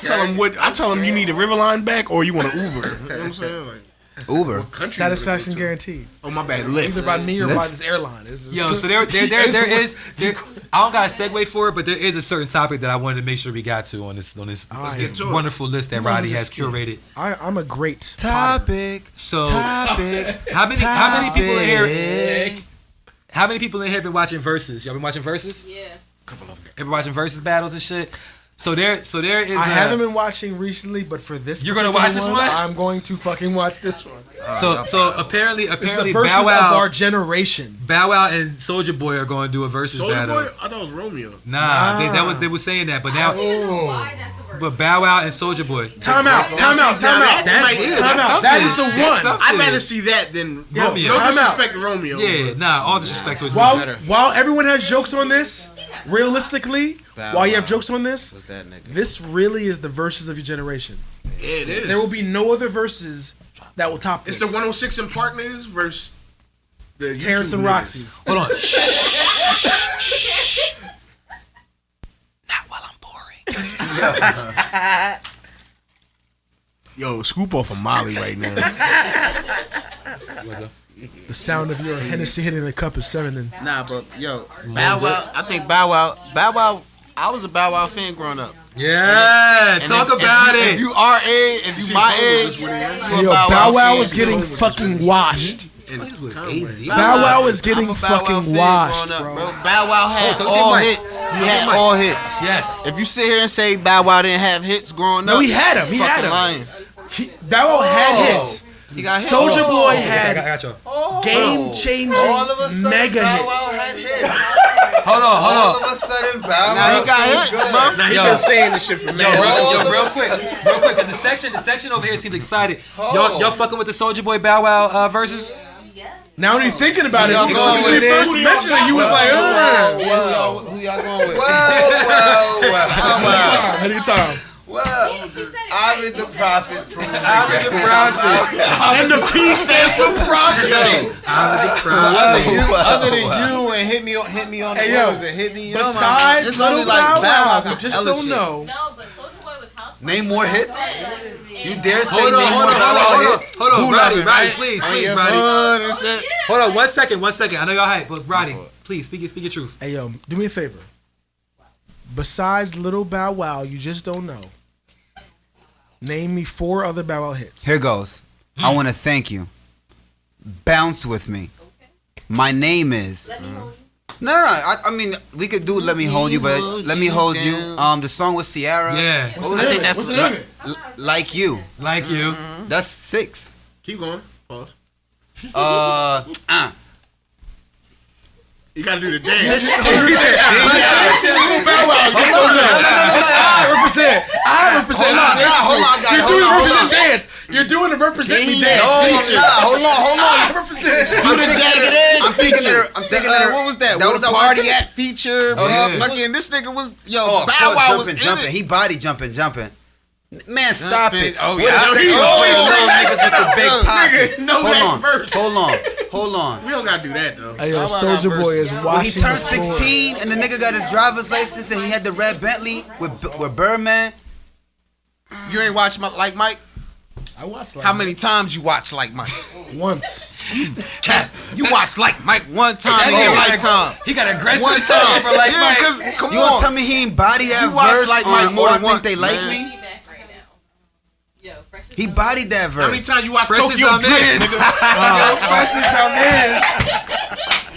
tell him you need a Riverline back or you want an Uber. You know what I'm saying? Like, Uber. country Satisfaction guaranteed. Oh my bad, Either Lyft. by me or by this airline. Yo, so there is. I don't got a segue for it, but there is a certain topic that I wanted to make sure we got to on this get to it. wonderful list that Roddy has curated. I'm a great potter. Topic. So, Topic. how many people in here? Topic. How many people in here been watching Versus? Y'all been watching Versus? Yeah. Ever watching Versus battles and shit? So there is. I haven't been watching recently, but for this, You're gonna particular watch this one? I'm going to fucking watch this one. So apparently This is the Bow verses of Wow, our generation. Bow Wow and Soulja Boy are going to do a Versus Soulja battle. Boy? I thought it was Romeo. Nah, they were saying that, but now, Why that's the word. but Bow Wow and Soulja Boy. Time out. That's That's it. That is the That's one. something. I'd rather see that than Romeo. No Time out. disrespect to Romeo. Yeah, nah, all disrespect to his While everyone has jokes on this, realistically, while you have jokes on this, What's that nigga? this really is the verses of your generation. Yeah, it is. There will be no other verses that will top this. It's the 106 in Park niggas versus the Terrence YouTube and niggas. Roxy's. Hold on. Shh. Not while I'm pouring. Yo, scoop off of Molly right now. The sound of your Hennessy hitting the cup is feminine. Nah, but yo, Bow Wow. I think Bow Wow. I was a Bow Wow fan growing up. Yeah, And talk if- about if it. you our age, if you my age, you a Yo, Bow Bow Wow fan. was getting fucking washed. AZ. Bow Wow was I'm a getting Bow Wow fucking fan washed, growing up, bro. Bow Wow had talk to all your mic. hits. He Talk to had your mic. all hits. Yes. If you sit here and say Bow Wow didn't have hits growing up, No, he had 'em. He fucking had 'em. lying. Bow Wow had hits. He got hits. Soulja Boy I had got y'all. game-changing All of a sudden, mega Bow hits. Wow had mad hits. Hold on. All of a sudden, Bow Wow. Now he got hits, bro. Now he Yo. been saying this shit for Yo, man. real quick, cause the section over here seems excited. Y'all fucking with the Soulja Boy Bow Wow verses? Now when you're thinking about it, Y'all when going you with first it? mentioned it, you was like, Who y'all going with? Wow. Anytime. Well, She said it I'm right. in the She said prophet. Soulja Prove Boy. I'm in the prophet. And the P stands for prophecy. I'm in the prophet. Other than you and hit me on the Hey, yo, words and hit me on Besides it's Little only like Bow Wow, got you just hella don't shit. know. No, but Soulja Boy was house. Name more hits? You dare say Hold name more Bow Wow hits? on, Who Roddy, loving, Roddy, right? please, And your Roddy. fun and shit. Hold on, 1 second. I know y'all hype, but Roddy, please speak your truth. Hey, yo, do me a favor. Besides Little Bow Wow, you just don't know. Name me 4 other Bow Wow hits. Here goes. I want to thank you. Bounce with me. My name is. No. I mean, we could do "Let Me Hold You," but "Let Me Hold You." The song with Ciara. Yeah, I think that's What's the name of it? Like You. like you. That's 6. Keep going. Pause. You gotta do the dance. I represent. You're doing the represent dance. You're doing the represent me dance. Hold on. I represent. Do the jagged edge feature. I'm thinking of What was that? That What was a our party thing. at feature. yeah. Fucking this nigga was Oh, of Bow course, Wow was jumping. He body jumping. Man, stop it. Oh, What yeah. a section Oh, for yeah. little niggas with the big pockets. Nigga, know that verse. Hold on. We don't gotta do that though. Hey, yo, Soulja Boy is When he washing turned the floor. 16 and the nigga got his driver's license and he had the red Bentley with Birdman. You ain't watched Like Mike? I watched like How many times you watch Like Mike? once. Cap. You watched Like Mike one time That in nigga your got lifetime. He got aggressive One talk time. over like Yeah, Mike. cause come You gonna on. tell me he ain't body that You watched verse Like Mike on more All I than Think once, They Like man. Me? Fresh is He bodied that How many verse. times you watch Fresh as Tokyo I'm Drift, in. nigga? Yo, fresh as I'm in.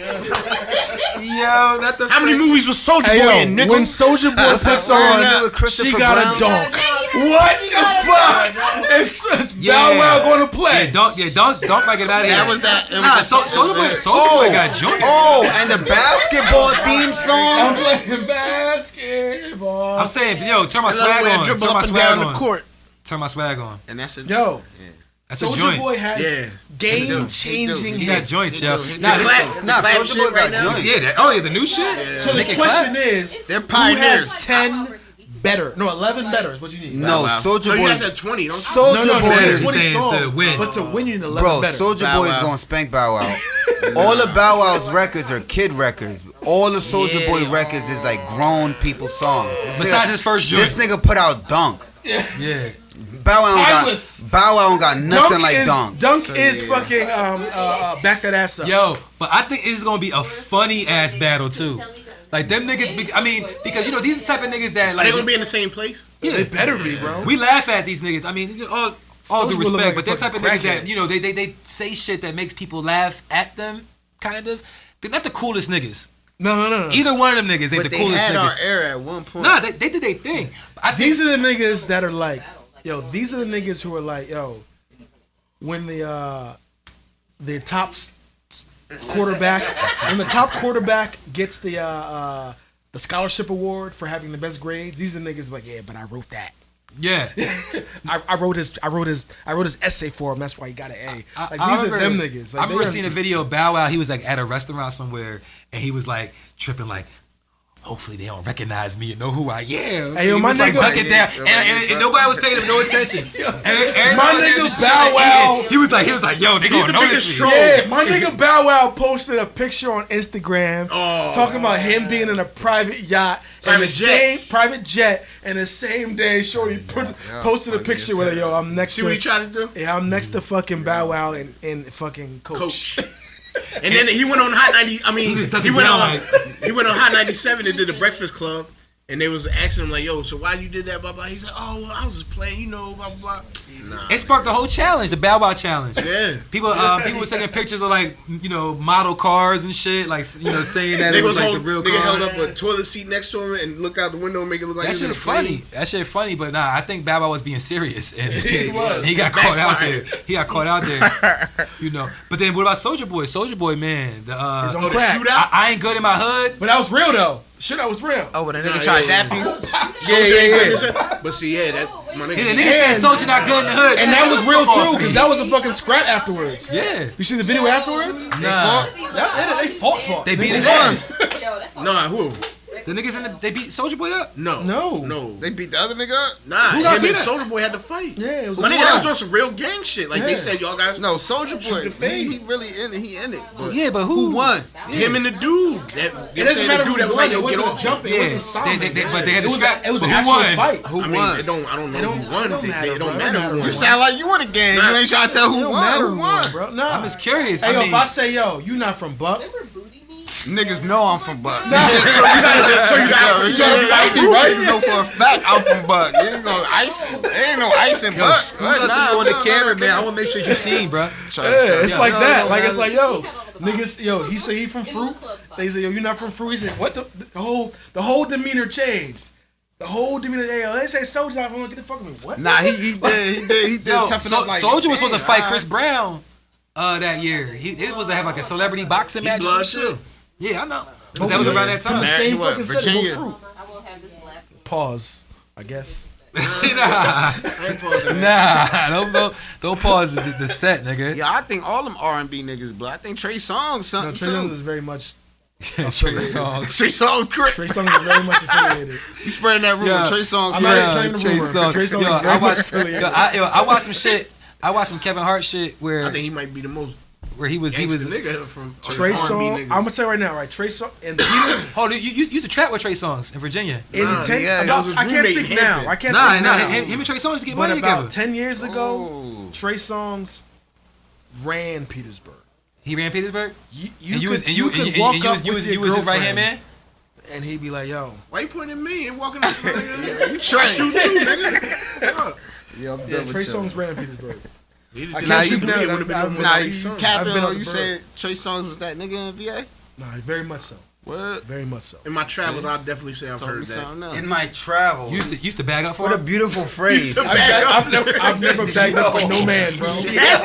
Yo, not the How many fresh- movies was Soulja Hey, Boy yo, in, nigga? when Soulja Boy What's that puts song on, with Christopher she got Brown? a donk. What the fuck? It's Bow Wow going to play. Yeah, don't make it out of here. That was that. It was Nah, that- Soulja Boy got joints. And the basketball theme I'm song. playing basketball. I'm saying, yo, turn my That little swag way to on. dribble Turn my up and swag down the on. court. Turn my swag on. And that's it. Yo, That's a Soulja joint. Boy has Yeah. game-changing He got hits. joints, yo. The Nah, this, clap- Nah, clap Soulja shit Boy got right now? joints. yeah, the new shit. So the Make it question clap. is, They're who pioneers. has 10 better? No, 11 better is what you need. No, Wow. So Soulja you guys Boy. at 20, don't you? Soulja Boy he's is. 20 saying songs, to win. But to win, you need 11 Bro, better. Soulja Bow Boy is Wow. gonna spank Bow Wow. All of Bow Wow's records are kid records. All the Soulja Boy records is like grown people songs. Besides his first joint. This nigga put out Dunk. Yeah. Bow Wow Timeless. don't got nothing like Dunk. Dunk is fucking back that ass up. Yo, but I think it's gonna be a funny ass battle too. Like them niggas, because you know these are the type of niggas that Are like they gonna be in the same place? They better be, bro. we laugh at these niggas. I mean, you know, all Soulja due Boy look respect, like but a they're the type of fucking niggas that crackhead. you know they say shit that makes people laugh at them, kind of. They're not the coolest niggas. No. Either one of them niggas ain't But the they coolest had our niggas. era at one point. Nah, they did their thing. I think These are the niggas that are like, yo, these are the niggas who are like, yo, when the top quarterback, when the top quarterback gets the scholarship award for having the best grades, these are the niggas like, yeah, but I wrote that. yeah. I wrote his essay for him. That's why he got an A. Like I these remember- are them niggas. Like, I remember they are- seeing a video of Bow Wow. He was like at a restaurant somewhere, and he was like tripping, like, hopefully they don't recognize me and know who I am. Hey, yo, he my was like nigga- bucking down, and nobody was paying him no attention. And My everybody was there nigga just Bow chilling, Wow- eating. He was like, yo, they gonna the notice biggest me. troll. Yeah, my nigga Bow Wow posted a picture on Instagram talking about him being in a private yacht and the same private jet, and the same day Shorty posted a picture with yo, I'm next See to what he tried to do? yeah, I'm next to fucking Bow Wow and fucking Coach. And then he went on Hot 90. I mean, He was he ducking went down on like- he went on Hot 97 and did the Breakfast Club. And they was asking him like, "Yo, so why you did that?" Blah blah. He's like, "Oh, well, I was just playing, you know, blah blah." Nah, It sparked the whole challenge, the Bow Wow challenge. yeah. People were taking pictures of like, you know, model cars and shit, like, you know, saying that it was like the real nigga car. held up a toilet seat next to him and looked out the window and make it look like That he shit was funny. That shit funny, but nah, I think Bow Wow was being serious, and He was. he got caught out there. Backfired. He got caught out there, you know. But then what about Soulja Boy? Soulja Boy, man, It's on the crack. shootout. I ain't good in my hood. But that was real though. Shit, that was real. Oh, when a nigga Nah, tried yeah, to dap you. Yeah. But see, yeah, that my The nigga. nigga said Soulja not good in the hood, And that was real too, because that was a fucking scrap afterwards. Yeah. You see the video afterwards? Nah. They fought. They beat his Niggas ass. Yo, that's all. Nah, who? The niggas they beat Soulja Boy up. No. They beat the other nigga up? Nah, Who got him beat and up? Soulja Boy had to fight. Yeah, it was My a nigga, that was scrap. on some real gang shit. Like they Yeah. said, y'all guys. No, Soulja Shoot the Boy. fade. He really in it. He in it. But Yeah, but who won? Him and the dude. That, It doesn't matter the who dude that was won. like, It yo, get wasn't off. jumping. Yeah, It wasn't solid. but they had to scrap. It was But an who actual won? fight. Who I mean, won? I don't know who won. It don't matter, It don't bro. matter who You won. sound like you won a game. You ain't trying to tell It who don't won. matter Who who won? won, bro. Nah. I'm just curious. Hey, I yo, mean, if I say, yo, you not from Buck, Remember Booty Me? Niggas know I'm from Buck. So you got Niggas know for a fact I'm from Buck. You ain't gonna ice. There ain't no ice in Buck. scoot us on the camera, man. I want to make sure you seen, bro. yeah, it's like No, that. no, Like no. it's like, yo, niggas, yo, he say he from In Fruit. the club. They say, yo, you not from Fruit. He said, what the whole demeanor changed. The whole demeanor. Yo, they say Soulja not from. Get the fuck with me. What? Nah, he did Yo, toughen up like Soulja was supposed to damn, fight alright. Chris Brown that year. He was supposed to have like a celebrity boxing match or some blood shit. too. Yeah, I know. But that was around that From time. the same What, fucking set with Virginia? Fruit. I won't have this last one. Pause. I guess. Don't pause the set, nigga. Yeah, I think all them R&B niggas, but I think Trey Songz No, something Trey Songz too. is very much. Trey Songz. Trey Songz correct. Trey Songz is very much affiliated. You spreading that rumor? Yeah. Trey Songz I'm correct. not trying to Trey rumor. Songz. Trey Songz Yo, is very I much watched, affiliated. I watched some shit. I watched some Kevin Hart shit I where think he might be the most he was gangster nigga from Trey R&B Songz. nigga. I'm gonna say right now, right? Trey Songz and Peter hold on, you used to trap with Trey Songz in Virginia. in Nah, 10. yeah, about- that was his I can't roommate speak in now. Hampton. I can't Nah, speak now. him and Trey Songz used to get But money about together. 10 years ago, Oh. Trey Songz ran Petersburg. He ran Petersburg. You could walk up with your you was his right hand girlfriend, man. and he'd be like, "Yo, Why you pointing at me and walking up? You Trey. shoot too, nigga. Yeah, I'm yeah, done Trey with y'all. Songz ran Petersburg." I Nah, can't you speak now. it would've been I've- more Nah, Trey you Songz. I've capping been or on you the said Trey Songz was that nigga in VA? Nah, very much so. What? Very much so. In my travels, I'll definitely say I've Told me heard that. something else. In my travels. Used to bag up for What a him. beautiful phrase. I've never bagged up for no man, bro. Yeah.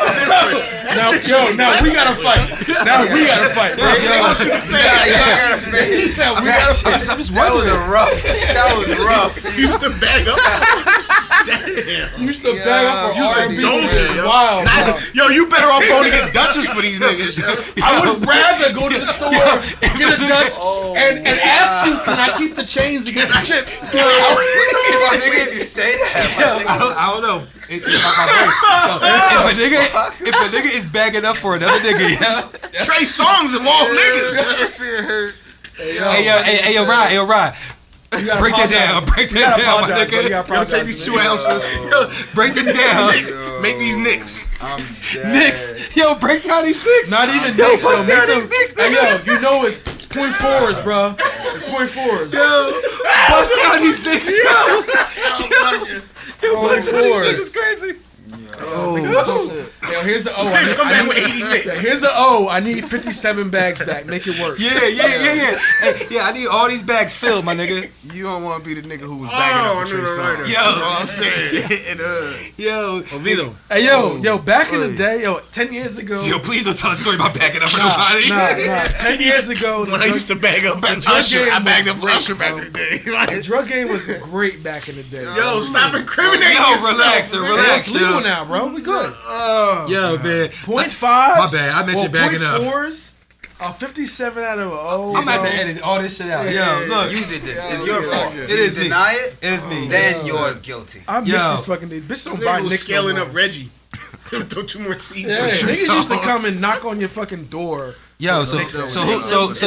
Now we gotta fight. Now we gotta fight, bro. Now we gotta fight. I'm just That was wondering. a rough. That was rough. You used to bag up. Damn. You used to bag up for R&B. Indulgent, yo. Wow, bro. Yo, you better off going to get Dutchess for these niggas, yo. I would rather go to the store, get a Dutch, and ask you, can I keep the chains against the chips? If you say that, I don't know. If a nigga is bagging up for another nigga, yeah. Trey Songz of all niggas. That shit hurt. Hey, yo, Rod. You gotta Break that apologize. down. Break You that gotta down, my apologize, bro. You nigga. gotta Yo, apologize. take these 2 ounces. Break this down. Make these nicks. I'm dead. Knicks. Yo, break down these Knicks. Not even Yo, Knicks, bust yo. down Make these them- Knicks, Hey, nigga. yo, you know it's .4s, bro. It's .4s. Yo, bust down these Knicks, yo. Bust down these Knicks is crazy. Yo, here's the O. Come back with 80 nicks. Here's the O. I need 57 bags back. Make it work. Yeah. Hey, yeah, I need all these bags filled, my nigga. You don't want to be the nigga who was bagging up for Trey Songz. Yo. That's all I'm saying. And, Yo, Oviedo. Hey, yo, back in the day, 10 years ago. Yo, please don't tell a story about backing up for nobody. Nah. 10 years ago, When I used to bag up for drug Usher, game I bagged was up for great, Usher back bro. in the day. the Like, drug game was great back in the day. yo, stop incriminating Yo, yourself. relax, man. relax. It's legal yo. now, bro. We good. Yo, man. .5. My bad. I mentioned bagging up. .4s. 57 out of an O. I'm about bro. to edit all this shit out. Yo, look. You did this. It's your fault. It You is me. deny it, It is me. then you're guilty. I miss Yo. this fucking dude. Bitch don't Nigga buy was Knicks no scaling more. up Reggie. Throw 2 more seeds. Yeah, for Trey niggas used to Songz. come and knock on your fucking door. Yo, so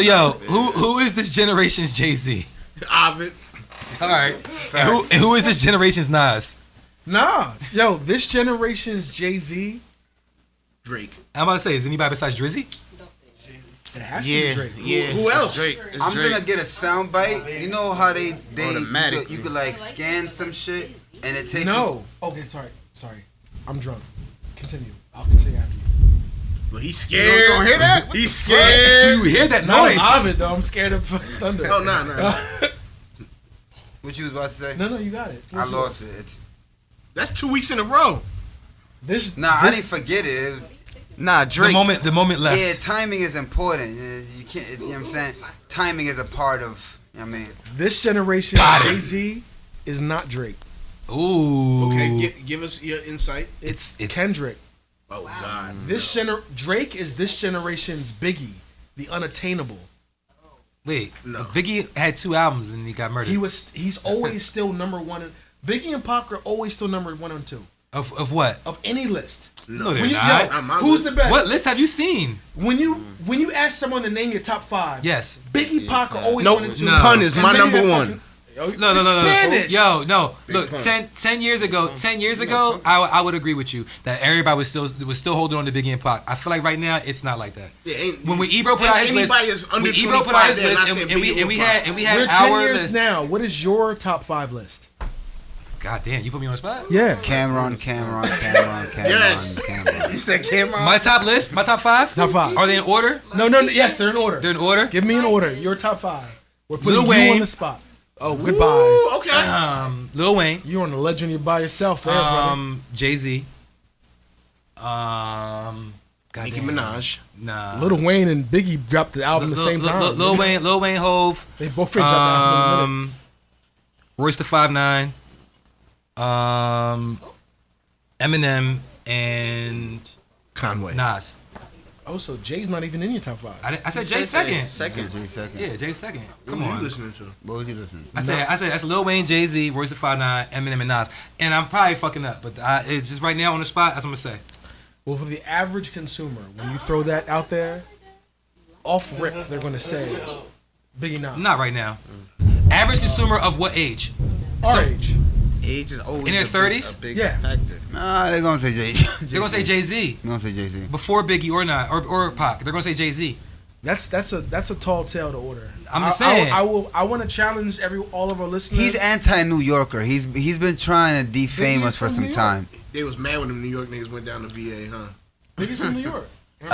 yo, who is this generation's Jay-Z? Ovid. All right. And who is this generation's Nas? Nah, yo, this generation's Jay-Z. Drake. I'm about to say, is anybody besides Drizzy? It has to Yeah, be Drake. yeah. Who it's else? Drake. It's I'm Drake. gonna get a sound bite. You know how they Automatically. you could like scan some shit and it takes No. Okay, sorry. I'm drunk. Continue. I'll continue after you. But he's scared. You don't hear that? He's scared. Do you hear that No, noise? I love it though. I'm scared of fucking thunder. Oh, nah. What you was about to say? No, you got it. I lost it. It's, That's 2 weeks in a row. I didn't forget it. It was, Nah, Drake. The moment left. yeah, timing is important. You can't. You know what I'm saying? Timing is a part of. You know what I mean, This generation Jay-Z is not Drake. Ooh. Okay, give us your insight. It's Kendrick. Oh, God. Drake is this generation's Biggie, the unattainable. Wait, No. Biggie had 2 albums and he got murdered. He's always still number one. Biggie and Pac are always still number 1 and 2 of what? of any list. No, they're When you, not. yo, On my who's list. the best? What list have you seen? When you ask someone to name your top 5, Yes. Biggie, Pac are always Nope. 1 and 2. No. Pun is And my Biggie number got one. fucking- No. Spanish. Yo, no. Look, pun. 10 years ago, I would agree with you that everybody was still holding on to Biggie and Pac. I feel like right now it's not like that. Yeah, When Ebro put out his list, anybody that's under when Ebro put out his 25 list, there, and not we saying had We're 10 our years list. now. What is your top 5 list? God damn, you put me on the spot. Yeah. Cameron. Yes. You said Cameron? My top list, my top 5. Top 5. Are they in order? No. Yes, they're in order. They're in order. Give me an order. Your top 5. We're putting Lil you Wayne. on the spot. Oh, goodbye. Ooh, okay. Lil Wayne. You're on the legend. You're by yourself there, brother. Jay-Z. Nicki Minaj. Nah. Lil Wayne and Biggie dropped the album the same time. Lil Wayne, Hove. They both dropped the album in a minute. Royce the 5'9", Eminem, and Conway. Nas. Oh, so Jay's not even in your top 5. I said Jay second. Second. Yeah, Jay second. Come What are you on. listening to? What was you listening? I said that's Lil Wayne, Jay-Z, Royce the 5'9", Eminem, and Nas. And I'm probably fucking up, but it's just right now on the spot. That's what I'm gonna say. Well, for the average consumer, when you throw that out there, off rip, they're going to say Biggie Nas. Not right now. Average consumer of what age? Our age. Age is always In their a 30s? big Yeah. factor. Nah, they're gonna say Jay. They're gonna say Jay-Z They're gonna say Jay-Z. before Biggie or not or Pac. They're gonna say Jay-Z. That's a tall tale to order. I'm just saying. I want to challenge all of our listeners. He's anti-New Yorker. He's been trying to defame Biggie's us for from some New York. time. They was mad when the New York niggas went down to VA, huh? Biggie's from New York. And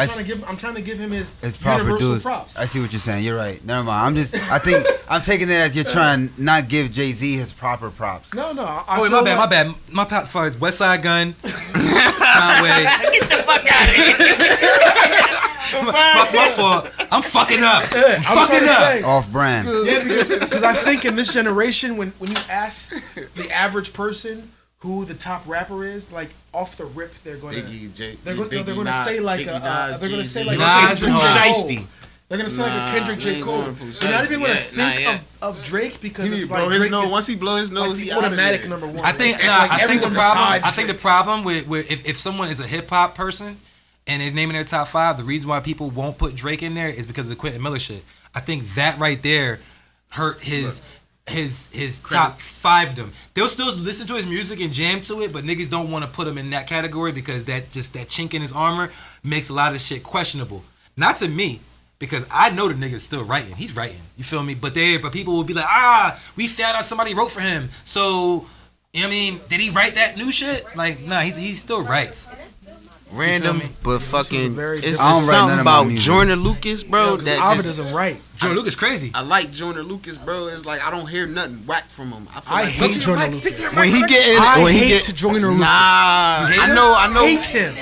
I'm trying to give him his It's proper universal dude. props. I see what you're saying. You're right. Never mind. I think I'm taking it as you're trying to not give Jay-Z his proper props. No. Oh wait, my bad. My top 5 is West Side Gun, Conway. Get the fuck out of here. my fault. I'm fucking up. I'm fucking up. Off-brand. Yeah, because I think in this generation, when you ask the average person who the top rapper is, like off the rip, they're going to they're going to say like they're going to say like Nas and J. Cole. Shiesty. They're going to say like a Kendrick J. Cole. They're not even going to think of Drake because He need it's to blow like his Drake nose. is Once he blow his nose, like he the out of automatic there. number 1. I think Like I think the everyone problem. besides I think the Drake. problem with if someone is a hip hop person and they're naming their top 5, the reason why people won't put Drake in there is because of the Quentin Miller shit. I think that right there hurt his top 5dom. They'll still listen to his music and jam to it, but niggas don't want to put him in that category because that chink in his armor makes a lot of shit questionable. Not to me, because I know the nigga's still writing. He's writing. You feel me? But people will be like, we found out somebody wrote for him. So, you know what I mean? Did he write that new shit? Like, nah, he still writes. Random, You feel me? but fucking. very It's I don't just write none something of my about music. Jordan Lucas, bro. Ovid That just, doesn't write. Jordan Lucas crazy. I like Jordan Lucas, bro. It's like I don't hear nothing whack from him. feel I like hate Jordan Lucas. when he get in. I when he hate get, Jordan Lucas. Nah, You hate I him? know. Hate him.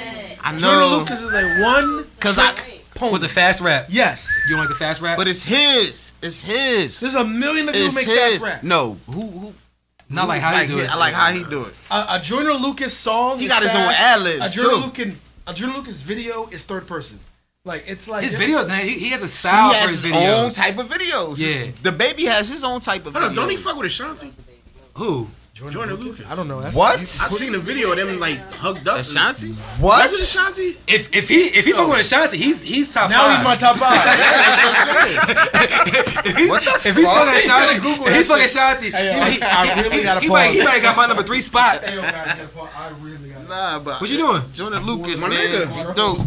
I know. Jordan Lucas is a one pony. With the fast rap. Yes. You don't like the fast rap? But it's his. It's his. There's a million of you who It's make his. fast rap. No, who? Not like how you do it. I like how he do it. A Jordan Lucas song. He is got his own fast. ad-libs, A Jordan Lucas video is third person. Like it's like His video, he has a style He for has his his own videos. type of videos. Yeah. The baby has his own type of Hold videos. up, don't he fuck with Ashanti? Who? Jordan Lucas. I don't know. That's What? you- I seen a video of them like hugged up. Ashanti? What? Was it Ashanti? If he fuck with Ashanti, he's top Now 5. he's my top 5. That's what I'm saying. What the If he's fucking fuck? Ashanti, Google if he's that fucking Ashanti, I really gotta he might pause. got my number 3 spot. Hey, yo, guys, I really got Nah, but What you doing? Jordan Lucas, My man, nigga. he dope.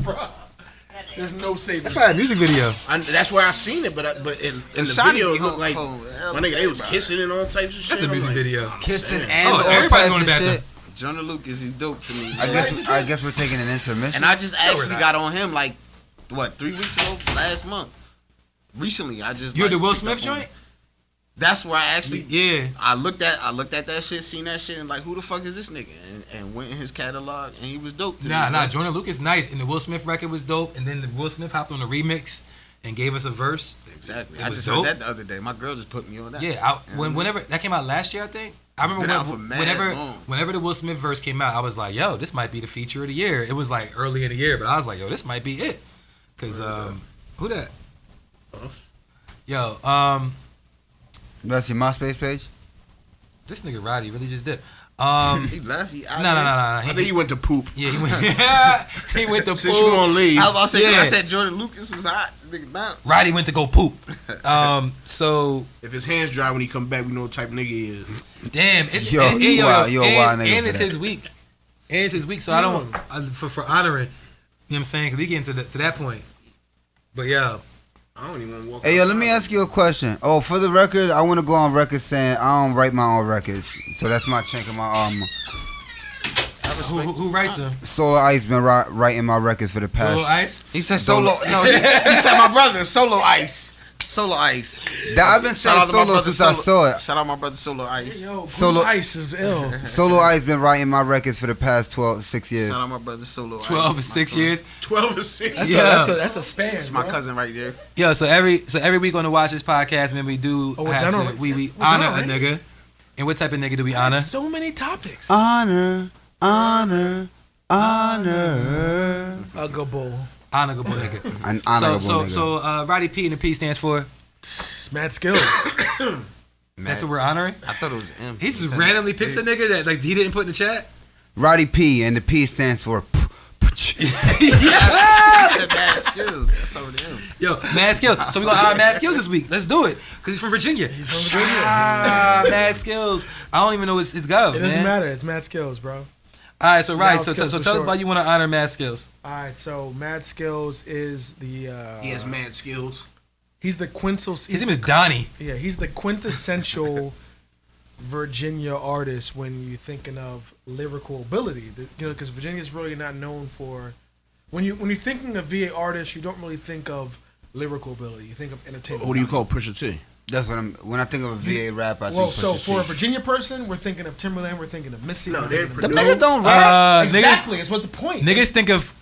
There's no saving. That's probably a music video. That's where I seen it, but in the Sonic video it be looked like home. my nigga they was kissing and all types of shit. That's a I'm music like, video. Kissing and Oh, all everybody types going of to bathroom. shit. Jonah Lucas, he's dope to me. I guess we're taking an intermission. And I just we're actually not. got on him like 3 weeks ago, last month. Recently, I just You heard the Will picked Smith up on joint? him. That's where I actually Yeah. I looked at that shit, seen that shit, and like, who the fuck is this nigga? And went in his catalog, and he was dope to me. Nah. Jordan Lucas nice, and the Will Smith record was dope. And then the Will Smith hopped on the remix and gave us a verse. Exactly. It I was just dope. heard that the other day. My girl just put me on that. Yeah, whenever that came out last year, I think. I It's remember been out for mad long. whenever the Will Smith verse came out, I was like, yo, this might be the feature of the year. It was like early in the year, but I was like, yo, this might be it. Cause who that? Yo, That's your MySpace page? this nigga Roddy really just dipped. He left. He out. No. I think he went to poop. Yeah, he went. He went to Since you poop. gonna leave, I was about to say, 'cause Yeah. I said Jordan Lucas was hot. Nigga bounce. Roddy went to go poop. So if his hands dry when he come back, we know what type of nigga he is. damn, it's Yo, you a wild nigga and for it's that. his week. And it's his week, so I don't for honoring. You know what I'm saying? Cause we getting to that point. But yeah, I don't even want to walk. Hey, yo, let me ask you a question. Oh, for the record, I want to go on record saying I don't write my own records. So that's my chink of my armor. who writes them? Solar Ice been writing my records for the past. Dolo Ice. He said solo. No, he said my brother, Solo Ice. Solo Ice. I've been Shout saying out to my solo brother since I saw it. Shout out my brother Solo Ice. Yo, Solo- Blue Ice is ill. Solo Ice been writing my records for the past 6 years. Shout out my brother Solo Ice. 12 or My 6 cousin. years. 12 or 6. That's, Yeah. that's a span. That's my bro. cousin right there. Yo, so every week on the Watch This podcast, man, we do Oh, we're have done to, already? we We're honor done a already? nigga. And what type of nigga do we honor? So many topics. Honor. Honorable. Honorable nigga. An honorable nigga. So Roddy P and the P stands for. Mad Skillz. That's what we're honoring. I thought it was M. He just randomly picks a nigga that like he didn't put in the chat. Roddy P, and the P stands for. He said Mad Skillz. That's over to him. Yo, Mad Skillz. So we gonna honor Mad Skillz this week. Let's do it. Cause he's from Virginia. He's from Virginia. Mad Skillz. I don't even know his gov, It man. doesn't matter. It's Mad Skillz, bro. All right, so right. Mad So Skillz tell for us sure. why you want to honor Mad Skillz. All right, so Mad Skillz is the. He has mad skills. He's the His name is Donnie. Yeah, he's the quintessential Virginia artist when you're thinking of lyrical ability. You know, because Virginia's really not known for. When you're thinking of VA artists, you don't really think of lyrical ability. You think of entertainment. What do you call Pusha T? That's what when I think of a VA rap, I Well, think so Pusha for a T. Virginia person, we're thinking of Timberland, we're thinking of Missy. No, we're they're thinking of Them niggas don't rap. exactly. It's what the point. Niggas think of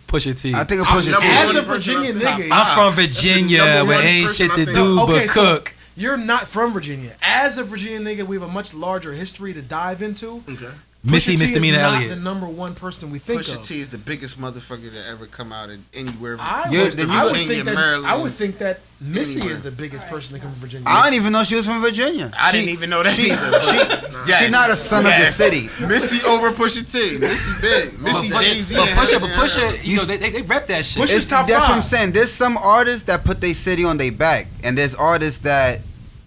Pusha T. I think of I'm Pusha number T. As one a person Virginia that's top nigga, five. I'm from Virginia, number where one ain't person shit I to think do of. but Okay, so cook. you're not from Virginia. As a Virginia nigga, we have a much larger history to dive into. Okay. Missy Pusha T Misdemeanor is not Elliott. the number one person we think Pusha of. T is the biggest motherfucker to ever come out of anywhere. I Yeah, would, then I you- would Virginia, think that Maryland, I would think that Missy anywhere. is the biggest person to come from Virginia. I didn't even know she was from Virginia. I didn't even know that She, either. she's not a son of the city. Missy over Pusha T. Missy big. Missy Jay Z. But Pusha, you know, they rep that shit. Pusha- It's, top that's what I'm five. saying. There's some artists that put their city on their back, and there's artists that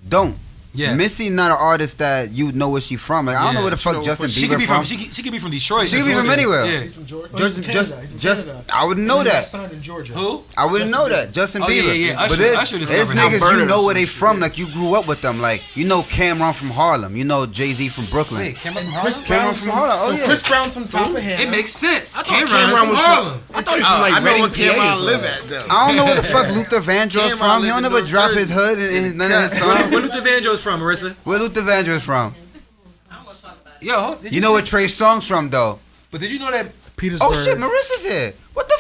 don't. Yeah. Missy not an artist that you know where she from. Like I don't Yeah. know where the fuck know Justin She could Bieber be from. she could be from Detroit. She could be from anywhere. Yeah. He's from Georgia. Just- He's from just- Canada. He's from just- Canada. I wouldn't know And he got that. signed in Georgia. Who? I wouldn't know that. Justin Oh, yeah, Bieber. yeah. Usher- But there's, Usher there's discovered niggas Alberta you know or where they some from. Like you grew up with them. Like you know Cameron from Harlem. You know Jay-Z from Brooklyn. Wait, Cameron from Chris Harlem? Cameron from Harlem. Oh so yeah. Chris Brown's from Tappahannock. It makes sense. I thought Cameron Cameron from was Harlem. I thought he was from like I know Reading, what PA Cameron or live something. at though. I don't know where the fuck Luther Vandross Cameron from. He live don't in never North drop his Jersey. hood in none of his Where songs. Luther Vandross from, Marissa? Where Luther Vandross from? I don't want to talk about it. Yo, did You know where Trey Songz from though? But did you know that Petersburg. Oh shit, Marissa's here. What the?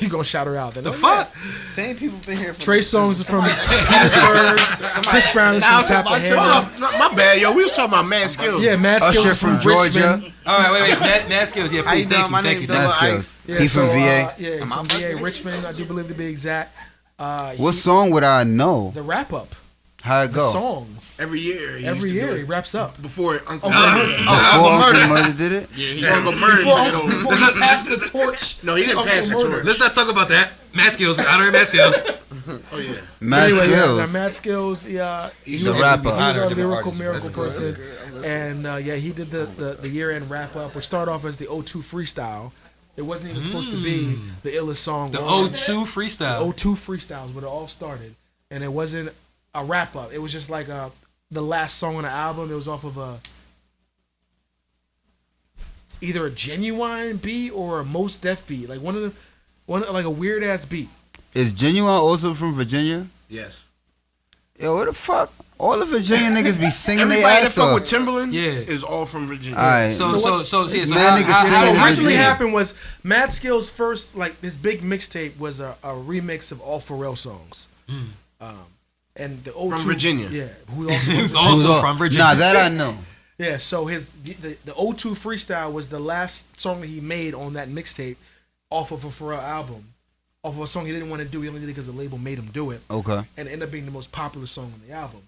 You gonna shout her out? Then the fuck? Same people been here for Trey Songz is from Petersburg. Chris Brown is from Tappahannock. Hold up, my bad, yo. We was talking about mad skills. Yeah, Mad Usher Skillz is from Richmond. Georgia. All right, wait. Mad Skillz. Yeah, How you please. doing? My Thank you. name Thank Dolo you. Mad Ice. Skillz. Yeah, He's from VA. Yeah, he's Am I from fucking VA, with Richmond. I do believe to be exact. What song would I know? The wrap up. How it The go? songs. Every year. He Every used to year do he it. wraps up. Before Uncle Uncle Murder. Murder. Before Uncle Uncle Murder. Murder did it? Yeah, he Uncle Murder Before took it over. he passed the torch. No, he to didn't Uncle pass the Murder. torch. Let's not talk about that. Mad Skillz. We honor Mad Skillz. Oh yeah. Mad Anyway, Skillz. Mad Skillz. Yeah, He's a rapper. He was our Honor different lyrical artists. miracle That's person, and yeah, he did the year end wrap up, which started off as the O2 freestyle, It wasn't even supposed to be the illest song. The O2 freestyle. The O2 freestyles, where it all started, and it wasn't a wrap up. It was just like the last song on the album. It was off of either a Genuine beat or a Most Def beat, like one like a weird ass beat. Is Genuine also from Virginia? Yes. Yo, what the fuck? All the Virginia niggas be singing their Everybody that ass fuck off. with Timberland Yeah. is all from Virginia. All right. So Mad how niggas singing What Virginia. originally happened was Mad Skillz' first, like, this big mixtape was a remix of all Pharrell songs. And the O2, From Virginia. Yeah. Who also Who's from also from Virginia. Nah, that I know. Yeah, so the O2 freestyle was the last song that he made on that mixtape off of a Pharrell album. Off of a song he didn't want to do. He only did it because the label made him do it. Okay. And it ended up being the most popular song on the album.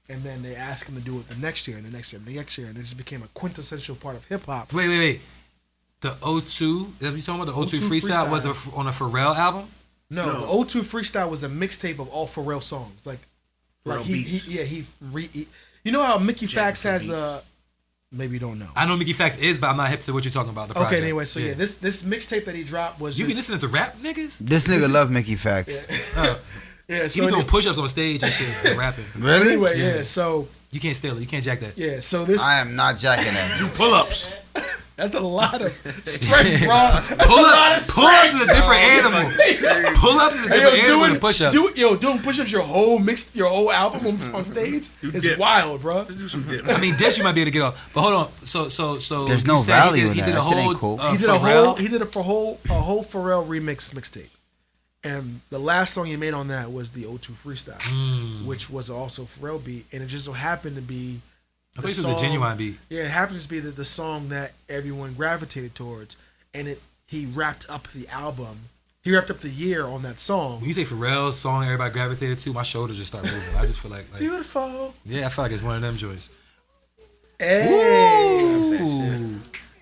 And then they asked him to do it the next year, and the next year, and the next year, and it just became a quintessential part of hip hop. Wait. The O2, is that what you talking about? The O2 freestyle was on a Pharrell album? No, the O2 freestyle was a mixtape of all Pharrell songs. Like Pharrell beats. You know how Mickey Fax has maybe you don't know. I know Mickey Fax is, but I'm not hip to what you're talking about. The project. Okay, anyway, so yeah, this mixtape that he dropped was You be just, listening to rap niggas? This nigga love Mickey Fax. yeah, He so be doing push-ups on stage and shit and rapping. Really? anyway, yeah, so You can't steal it. You can't jack that. yeah, so this I am not jacking that. Pull-ups. that's a lot of strength, bro. Pull-ups is a different animal. Pull-ups is a different animal than push-ups. Doing push-ups your whole album on stage is dips. wild, bro. Let's do some dips. I mean, dips you might be able to get off. But hold on. So There's you no said value in he that. did a That shit whole, ain't cool. He did a whole Pharrell remix mixtape, and the last song he made on that was the O2 freestyle, which was also Pharrell beat, and it just so happened to be I think it was a Genuine beat. Yeah, it happens to be the song that everyone gravitated towards, and he wrapped up the album. He wrapped up the year on that song. When you say Pharrell's song everybody gravitated to, my shoulders just start moving. I just feel like Beautiful. yeah, I feel like it's one of them joints. Hey.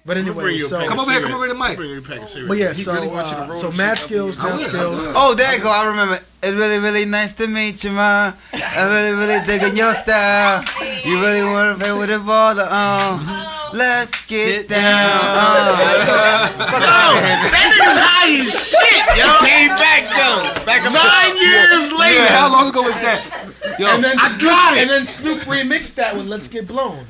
But anyway, so Come over here to the mic. Bring your pack of cereal. but yeah, He so really wants you to roll so the Mad shit up in Skillz, your now mouth. Skillz. Oh, there you go. I remember. It's really, really nice to meet you, man. I really, really digging your style. You really want to play with the baller on. Let's get down. Fuck out of here. That nigga's high as shit, yo. Came back though. Like 9 years later. Yeah, how long ago was that? Yo, And then I Snoop, got it. And then Snoop remixed that with "Let's Get Blown."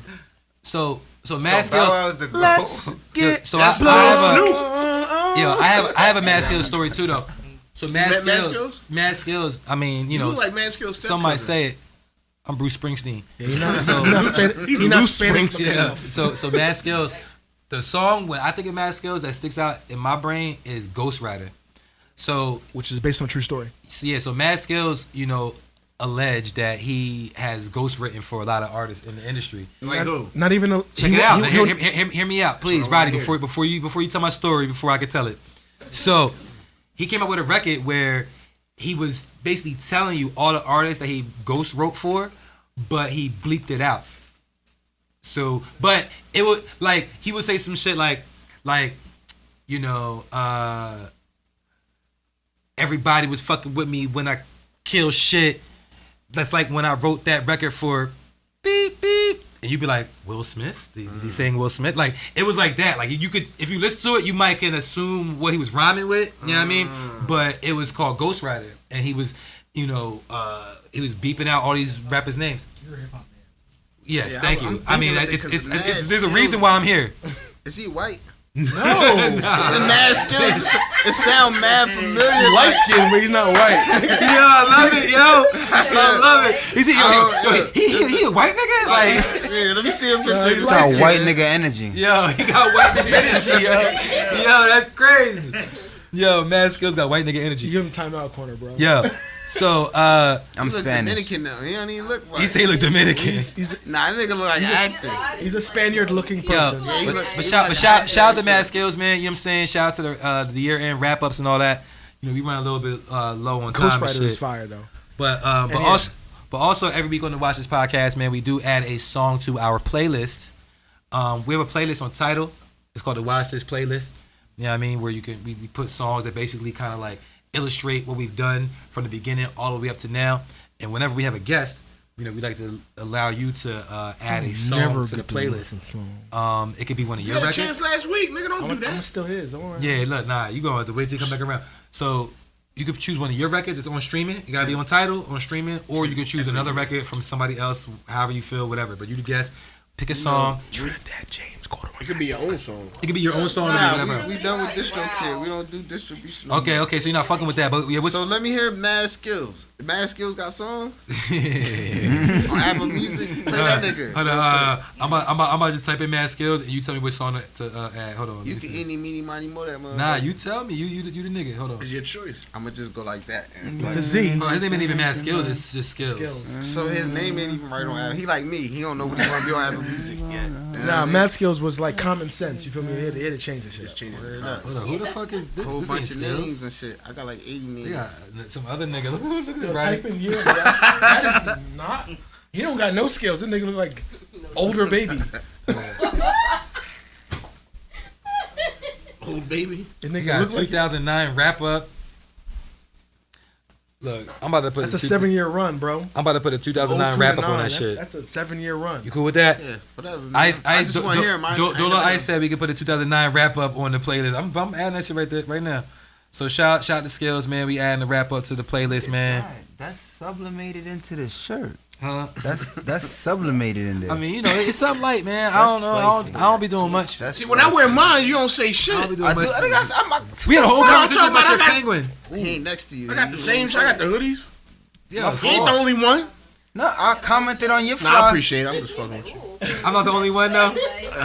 so Mad So Bow Skillz. Wow's the goat. Let's get So That's I have a Mad Skillz story too though. So Mad Mad Skillz. I mean, you know, look like Mad Skillz some might stepbrother. say it. I'm Bruce Springsteen. Yeah, you're not He's Spanish. Spanish. Yeah. So Mad Skillz. The song when I think of Mad Skillz that sticks out in my brain is Ghost Rider. So Which is based on a true story. so Mad Skillz, you know, alleged that he has ghost written for a lot of artists in the industry. Like who? Not even a. Check it out. Hear me out, please, what I Roddy. wanna Before you tell my story, before I can tell it. So he came up with a record where he was basically telling you all the artists that he ghost wrote for, but he bleeped it out. So, but it would like he would say some shit like you know, everybody was fucking with me when I killed shit. That's like when I wrote that record for beep beep, and you'd be like, Will Smith? Is he saying Will Smith? Like it was like that. Like you could, if you listen to it, you might can assume what he was rhyming with. You know what I mean? But it was called Ghost Rider, and he was, you know, he was beeping out all these rappers' names. You're a hip hop man. Yes, Yeah, thank I'm you. I mean, thinking of it it's 'cause Mad there's a Skillz- reason why I'm here. Is he white? No. The Mad Skillz. It sound mad familiar. White skin, but he's not white. Yo, I love it, yo. I love it. He a white nigga? Like, Yeah, let me see a picture. It's got white nigga energy. yo, he got white nigga energy, yo. Yo, that's crazy. Yo, Mad Skillz got white nigga You energy. give him timeout corner, bro. Yo, so I'm He look Spanish. Dominican now. He don't even look white. he say he look Dominican. Nah, that nigga look like an actor. He's a Spaniard-looking Yo, person. Yeah, he look- but he shout like shout an shout out to actor. Mad Skillz, man. You know what I'm saying? Shout out to the year-end wrap-ups and all that. You know, we run a little bit low on time Ghost and Rider shit. is fire though. But yeah. also every week on the Watch This podcast, man, we do add a song to our playlist. We have a playlist on Tidal. It's called the Watch This playlist. You know what I mean? Where we put songs that basically kind of like illustrate what we've done from the beginning all the way up to now. And whenever we have a guest, we like to allow you to add a song to the playlist. It could be one of your records. You had a chance last week, nigga. Don't do that. I'm still his. Don't worry. Yeah, look, nah, you gonna have to wait till you come back around. So you could choose one of your records. It's on streaming. You gotta be on Tidal, on streaming, or you can choose another record from somebody else, however you feel, whatever. But you the guest. Pick a song. Trinidad James, go to It could be your own song. It could be your own song or whatever else. We done with DistroKid. We don't do distribution. Okay, so you're not fucking with that. But yeah, So let me hear Mad Skillz. Mad Skillz got songs yeah. on Apple Music. Play that nigga. Hold on, I'm about to just type in Mad Skillz and you tell me which song to add. Hold on. You can any, meeny, miny, mo that motherfucker. Nah, you tell me. You the nigga. Hold on. It's your choice. I'ma just go like that. the Z. Oh, his name ain't even Mad Skillz. It's just Skillz. So his name ain't even right on Apple. He like me. He don't know what he want to be on Apple Music yet. Nah, Mad Skillz was like common sense. You feel me? It had to change the shit. Hold on. Who the fuck is this? Whole This bunch ain't of names Skillz. and shit. I got like 80 names. They got some other nigga. Look at this Yo, right. type in here. That is not. He don't got no skills. That nigga look like older baby. Old baby. That He nigga got look like 2009 wrap up. Look, I'm about to put that's a 7-year run, bro. I'm about to put a 2009 wrap up on that shit. That's a 7-year run. You cool with that? Yeah, whatever. Man. Ice, I just want to hear him. Dolo Ice said we could put a 2009 wrap up on the playlist. I'm adding that shit right there, right now. So shout to Skillz, man. We adding the wrap up to the playlist, man. That's sublimated into the shirt. Huh? That's sublimated in there. I mean, it's something light, man. I don't know. I don't be doing much. See, when I wear mine, you don't say shit. I don't be doing much. I'm We had a whole fuck? conversation I'm about your talking penguin. He ain't next to you. I got the same shit. I got the hoodies. Yeah, He ain't the only one. No, I commented on your Nah, I fly. appreciate it. I'm just fucking with you. I'm not the only one though.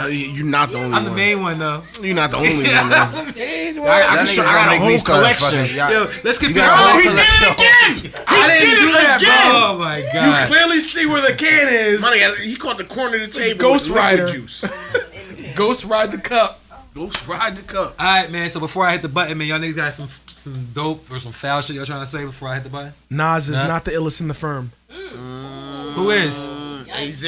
You're not the only one. I'm the main one though. You're not the only one. I'm though. the main one. I That nigga's got gonna a make me whole start collection. fucking. Yo, let's You compare. got a Oh, whole he did it again. I didn't do that, again. bro. Oh my god. Clearly see where the can is. Money, he caught the corner of the table. Ghost with liquid Rider. juice. Ghost ride the cup. Ghost ride the cup. All right, man. So before I hit the button, man, y'all niggas got some dope or some foul shit y'all trying to say before I hit the button? Nas is Nah. not the illest in the firm. Who is? AZ.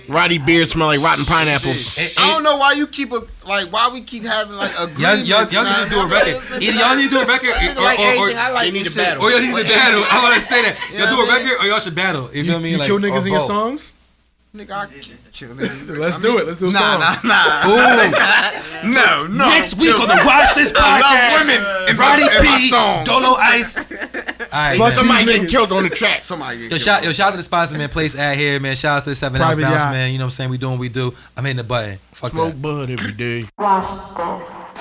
Roddy beard smell like rotten pineapples. I don't know why you keep why we keep having like Y'all agreements. need to do a record. Either y'all need to do a record I need to battle. or y'all need to battle. I want to say that. You Y'all know do a what I mean? record or y'all should battle. You feel me? You Like, kill niggas or in your both. songs? Nigga, I kill niggas. Let's do it. Let's do a song. No. Next week on the Watch This podcast, women. Roddy In my P, songs. Dolo Ice. All right, Fuck man. Somebody These getting niggas. killed on the track. Somebody get Yo, killed. shout out to the sponsor, man. Place ad here, man. Shout out to the 7 Ounce Private Bounce, Yacht. man. You know what I'm saying? We doing what we do. I'm hitting the button. Fuck that. Smoke bud every day. Wash this.